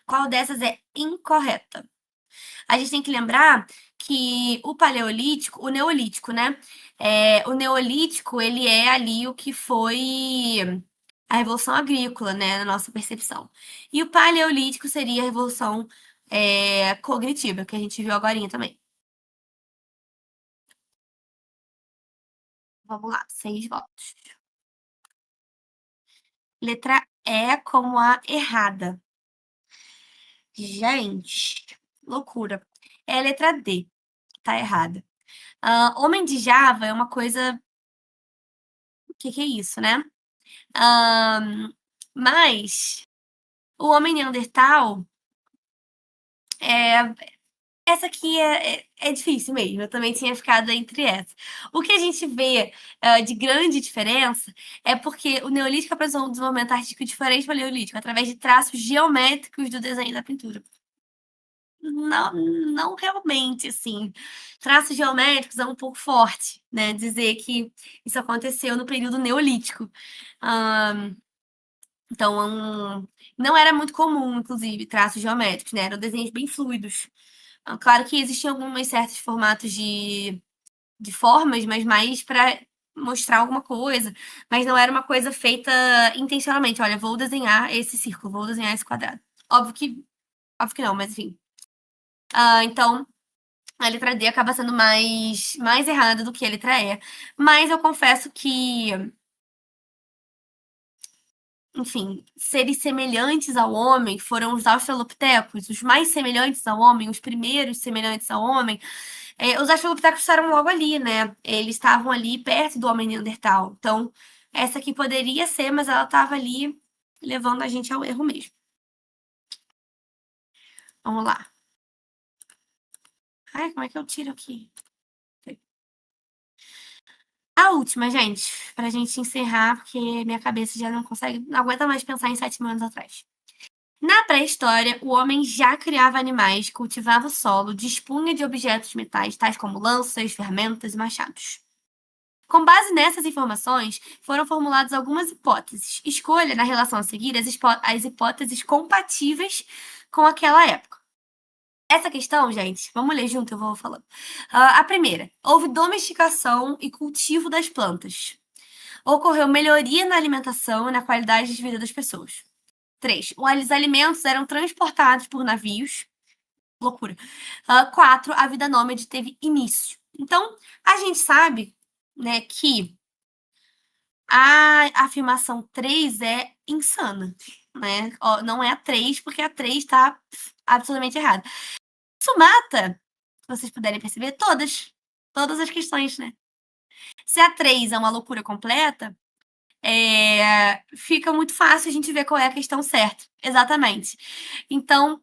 Qual dessas é incorreta? A gente tem que lembrar que o paleolítico, o neolítico, né? O neolítico, ele é ali o que foi a revolução agrícola, né? Na nossa percepção. E o paleolítico seria a revolução cognitiva, que a gente viu agora também. Vamos lá, 6 votos. Letra E como a errada. Gente, loucura. É a letra D, tá errada. Homem de Java é uma coisa. O que é isso, né? Mas o homem Neandertal, é, essa aqui é difícil mesmo, eu também tinha ficado entre essa. O que a gente vê de grande diferença é porque o Neolítico apresentou um desenvolvimento artístico diferente do Paleolítico, através de traços geométricos do desenho da pintura. Não, não realmente, assim. Traços geométricos é um pouco forte, né? Dizer que isso aconteceu no período Neolítico. Então, não era muito comum, inclusive, traços geométricos, né? Eram desenhos bem fluidos. Claro que existiam alguns certos formatos de formas, mas mais para mostrar alguma coisa. Mas não era uma coisa feita intencionalmente. Olha, vou desenhar esse círculo, vou desenhar esse quadrado. Óbvio que não, mas enfim. Então, a letra D acaba sendo mais errada do que a letra E. Mas eu confesso que, enfim, seres semelhantes ao homem foram os australopithecus, os mais semelhantes ao homem, os primeiros semelhantes ao homem. Os australopithecus estavam logo ali, né? Eles estavam ali perto do homem neandertal. Então, essa aqui poderia ser, mas ela estava ali levando a gente ao erro mesmo. Vamos lá. Ai, como é que eu tiro aqui? A última, gente, pra gente encerrar, porque minha cabeça já não aguenta mais pensar em 7.000 anos atrás. Na pré-história, o homem já criava animais, cultivava o solo, dispunha de objetos metais, tais como lanças, ferramentas e machados. Com base nessas informações, foram formuladas algumas hipóteses. Escolha, na relação a seguir, as hipóteses compatíveis com aquela época. Essa questão, gente, vamos ler junto, eu vou falando. A primeira, houve domesticação e cultivo das plantas. Ocorreu melhoria na alimentação e na qualidade de vida das pessoas. 3. Os alimentos eram transportados por navios. Loucura. 4. A vida nômade teve início. Então, a gente sabe, né, que a afirmação 3 é insana, né? Ó, não é a 3, porque a 3 está absolutamente errada. Isso mata, se vocês puderem perceber, todas as questões, né? Se a 3 é uma loucura completa, fica muito fácil a gente ver qual é a questão certa. Exatamente. Então,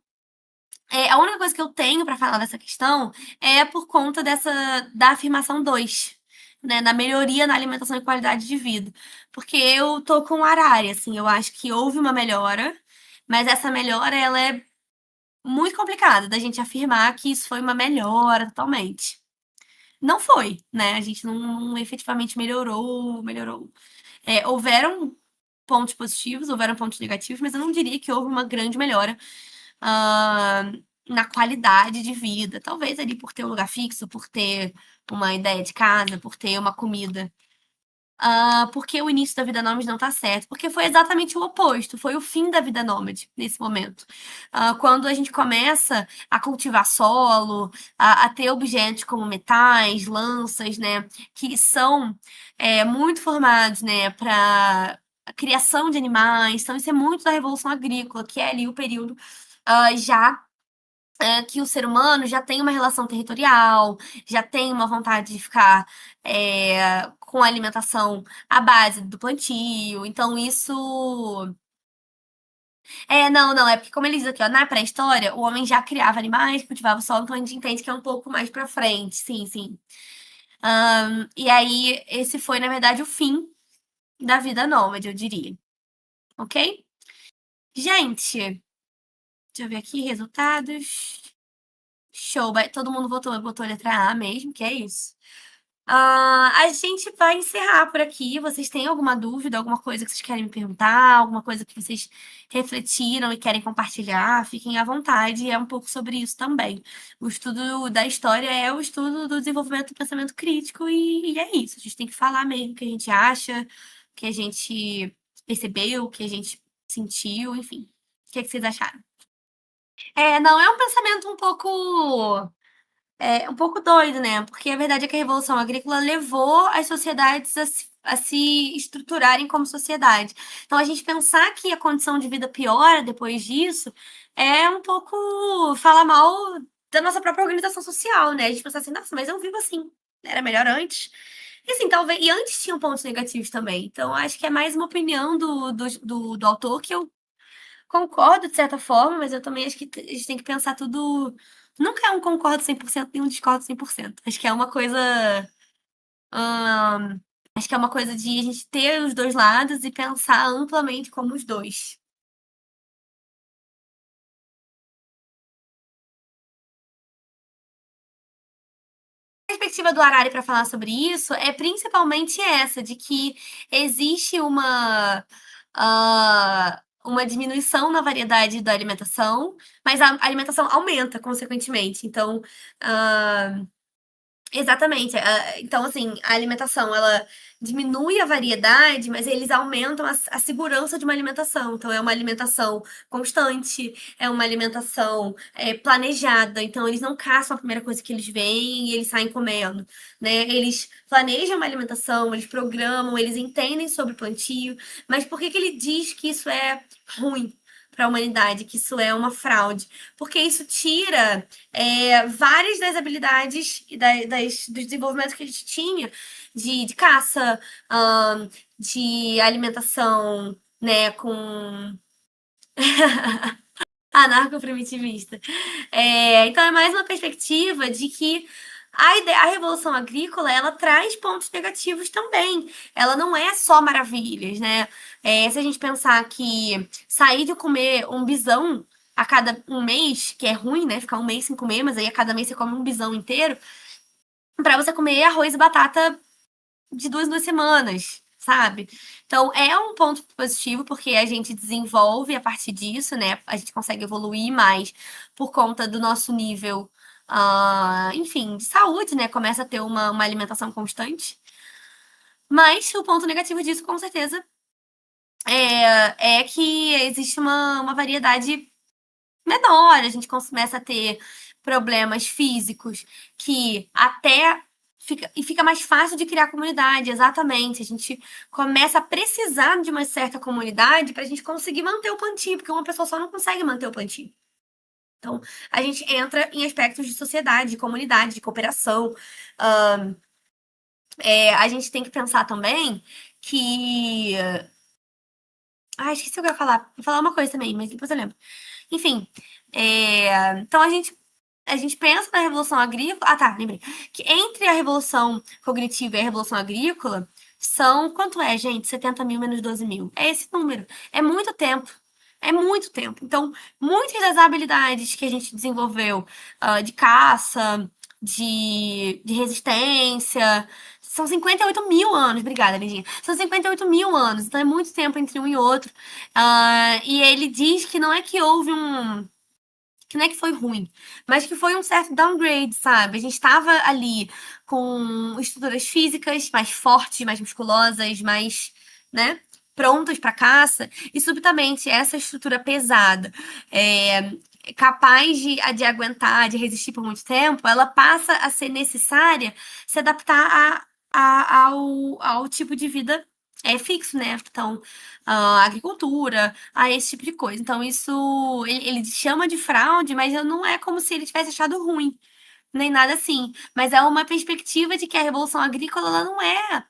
a única coisa que eu tenho para falar dessa questão é por conta da afirmação 2, né, na melhoria na alimentação e qualidade de vida. Porque eu tô com Arari, assim, eu acho que houve uma melhora, mas essa melhora, ela é muito complicado da gente afirmar que isso foi uma melhora totalmente. Não foi, né? A gente não efetivamente melhorou. Houveram pontos positivos, houveram pontos negativos, mas eu não diria que houve uma grande melhora ah, na qualidade de vida. Talvez ali por ter um lugar fixo, por ter uma ideia de casa, por ter uma comida. Porque o início da vida nômade não tá certo? Porque foi exatamente o oposto, foi o fim da vida nômade nesse momento. Quando a gente começa a cultivar solo, a ter objetos como metais, lanças, né, que são muito formados, né, para a criação de animais. Então, isso é muito da Revolução Agrícola, que é ali o período já que o ser humano já tem uma relação territorial, já tem uma vontade de ficar com a alimentação à base do plantio. Então, isso. Não, é porque, como ele diz aqui, ó, na pré-história, o homem já criava animais, cultivava o solo, então a gente entende que é um pouco mais pra frente. Sim, sim. E aí, esse foi, na verdade, o fim da vida nômade, eu diria. Ok? Gente, deixa eu ver aqui, resultados. Show, todo mundo botou letra A mesmo, que é isso. A gente vai encerrar por aqui. Vocês têm alguma dúvida, alguma coisa que vocês querem me perguntar, alguma coisa que vocês refletiram e querem compartilhar? Fiquem à vontade, é um pouco sobre isso também. O estudo da história é o estudo do desenvolvimento do pensamento crítico e é isso. A gente tem que falar mesmo o que a gente acha, o que a gente percebeu, o que a gente sentiu, enfim. O que é que vocês acharam? Não, é um pensamento um pouco doido, né? Porque a verdade é que a Revolução Agrícola levou as sociedades a se estruturarem como sociedade. Então, a gente pensar que a condição de vida piora depois disso é um pouco falar mal da nossa própria organização social, né? A gente pensar assim, nossa, mas eu vivo assim, era melhor antes. E assim, talvez. E antes tinham pontos negativos também. Então, acho que é mais uma opinião do autor que eu concordo de certa forma, mas eu também acho que a gente tem que pensar tudo. Nunca é um concordo 100% nem um discordo 100%. Acho que é uma coisa. ahn, Acho que é uma coisa de a gente ter os dois lados e pensar amplamente como os dois. A perspectiva do Harari para falar sobre isso é principalmente essa, de que existe uma diminuição na variedade da alimentação, mas a alimentação aumenta, consequentemente. Então, ah, exatamente. Então, assim, a alimentação, ela diminui a variedade, mas eles aumentam a segurança de uma alimentação. Então, é uma alimentação constante, é uma alimentação planejada. Então, eles não caçam a primeira coisa que eles veem e eles saem comendo, né? Eles planejam uma alimentação, eles programam, eles entendem sobre plantio. Mas por que que ele diz que isso é ruim para a humanidade, que isso é uma fraude? Porque isso tira várias das habilidades e dos desenvolvimentos que a gente tinha de caça, de alimentação, né, com anarco-primitivista. Então é mais uma perspectiva de que a revolução agrícola ela traz pontos negativos também. Ela não é só maravilhas, né? Se a gente pensar que sair de comer um bisão a cada um mês, que é ruim, né? Ficar um mês sem comer, mas aí a cada mês você come um bisão inteiro, para você comer arroz e batata de duas em duas semanas, sabe? Então é um ponto positivo porque a gente desenvolve a partir disso, né? A gente consegue evoluir mais por conta do nosso nível, enfim, de saúde, né? Começa a ter uma alimentação constante. Mas o ponto negativo disso, com certeza, é que existe uma variedade menor, a gente começa a ter problemas físicos que até fica mais fácil de criar comunidade, exatamente. A gente começa a precisar de uma certa comunidade para a gente conseguir manter o plantio, porque uma pessoa só não consegue manter o plantio. Então, a gente entra em aspectos de sociedade, de comunidade, de cooperação. A gente tem que pensar também que. Esqueci o que eu ia falar. Vou falar uma coisa também, mas depois eu lembro. Enfim, então a gente pensa na Revolução Agrícola. Ah, tá, lembrei. Que entre a Revolução Cognitiva e a Revolução Agrícola são. Quanto é, gente? 70 mil menos 12 mil. É esse número. É muito tempo. É muito tempo. Então, muitas das habilidades que a gente desenvolveu, de caça, de resistência, são 58 mil anos. Obrigada, Lindinha. São 58 mil anos, então é muito tempo entre um e outro. E ele diz que não é que houve um. Que não é que foi ruim, mas que foi um certo downgrade, sabe? A gente estava ali com estruturas físicas mais fortes, mais musculosas, mais, né, prontas para caça, e subitamente essa estrutura pesada, é, capaz de aguentar, de resistir por muito tempo, ela passa a ser necessária se adaptar ao tipo de vida fixo, né? Então, agricultura, a esse tipo de coisa. Então, isso ele chama de fraude, mas não é como se ele tivesse achado ruim, nem nada assim. Mas é uma perspectiva de que a Revolução Agrícola ela não é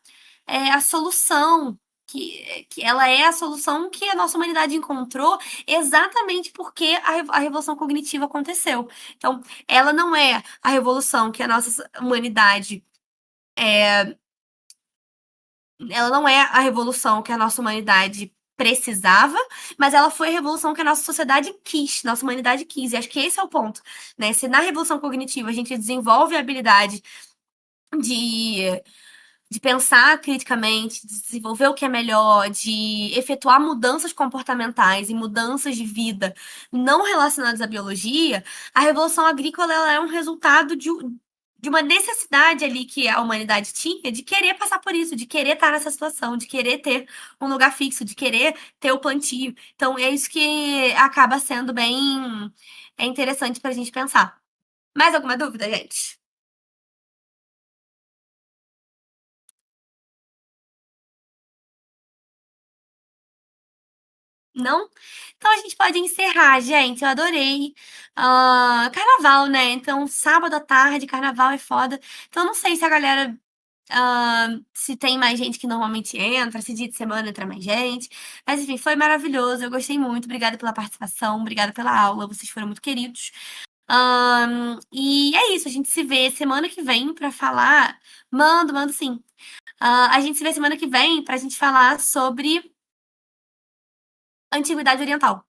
a solução. Que ela é a solução que a nossa humanidade encontrou exatamente porque a revolução cognitiva aconteceu. Então, ela não é a revolução que a nossa humanidade ela não é a revolução que a nossa humanidade precisava, mas ela foi a revolução que a nossa sociedade quis, nossa humanidade quis. E acho que esse é o ponto, né? Se na revolução cognitiva a gente desenvolve a habilidade de, de pensar criticamente, de desenvolver o que é melhor, de efetuar mudanças comportamentais e mudanças de vida não relacionadas à biologia, a revolução agrícola ela é um resultado de uma necessidade ali que a humanidade tinha de querer passar por isso, de querer estar nessa situação, de querer ter um lugar fixo, de querer ter o plantio. Então, é isso que acaba sendo bem interessante para a gente pensar. Mais alguma dúvida, gente? Não? Então a gente pode encerrar, gente. Eu adorei. Carnaval, né? Então, sábado à tarde, carnaval é foda. Então, não sei se a galera. Se tem mais gente que normalmente entra, se dia de semana entra mais gente. Mas enfim, foi maravilhoso. Eu gostei muito. Obrigada pela participação, obrigada pela aula. Vocês foram muito queridos. E é isso, a gente se vê semana que vem pra falar. Mando sim. A gente se vê semana que vem pra gente falar sobre Antiguidade Oriental.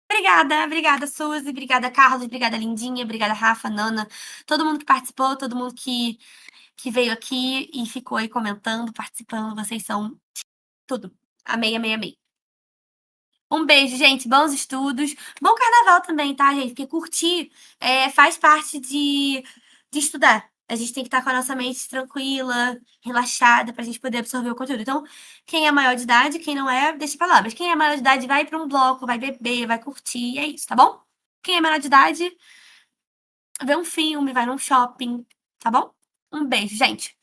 Obrigada, Suzy, obrigada, Carlos, obrigada, Lindinha, obrigada, Rafa, Nana, todo mundo que participou, todo mundo que veio aqui e ficou aí comentando, participando, vocês são tudo. Amei, amei, amei. Um beijo, gente, bons estudos, bom carnaval também, tá, gente? Porque curtir faz parte de estudar. A gente tem que estar com a nossa mente tranquila, relaxada, pra gente poder absorver o conteúdo. Então, quem é maior de idade, quem não é, deixa pra lá. Mas quem é maior de idade vai pra um bloco, vai beber, vai curtir, e é isso, tá bom? Quem é menor de idade, vê um filme, vai num shopping, tá bom? Um beijo, gente.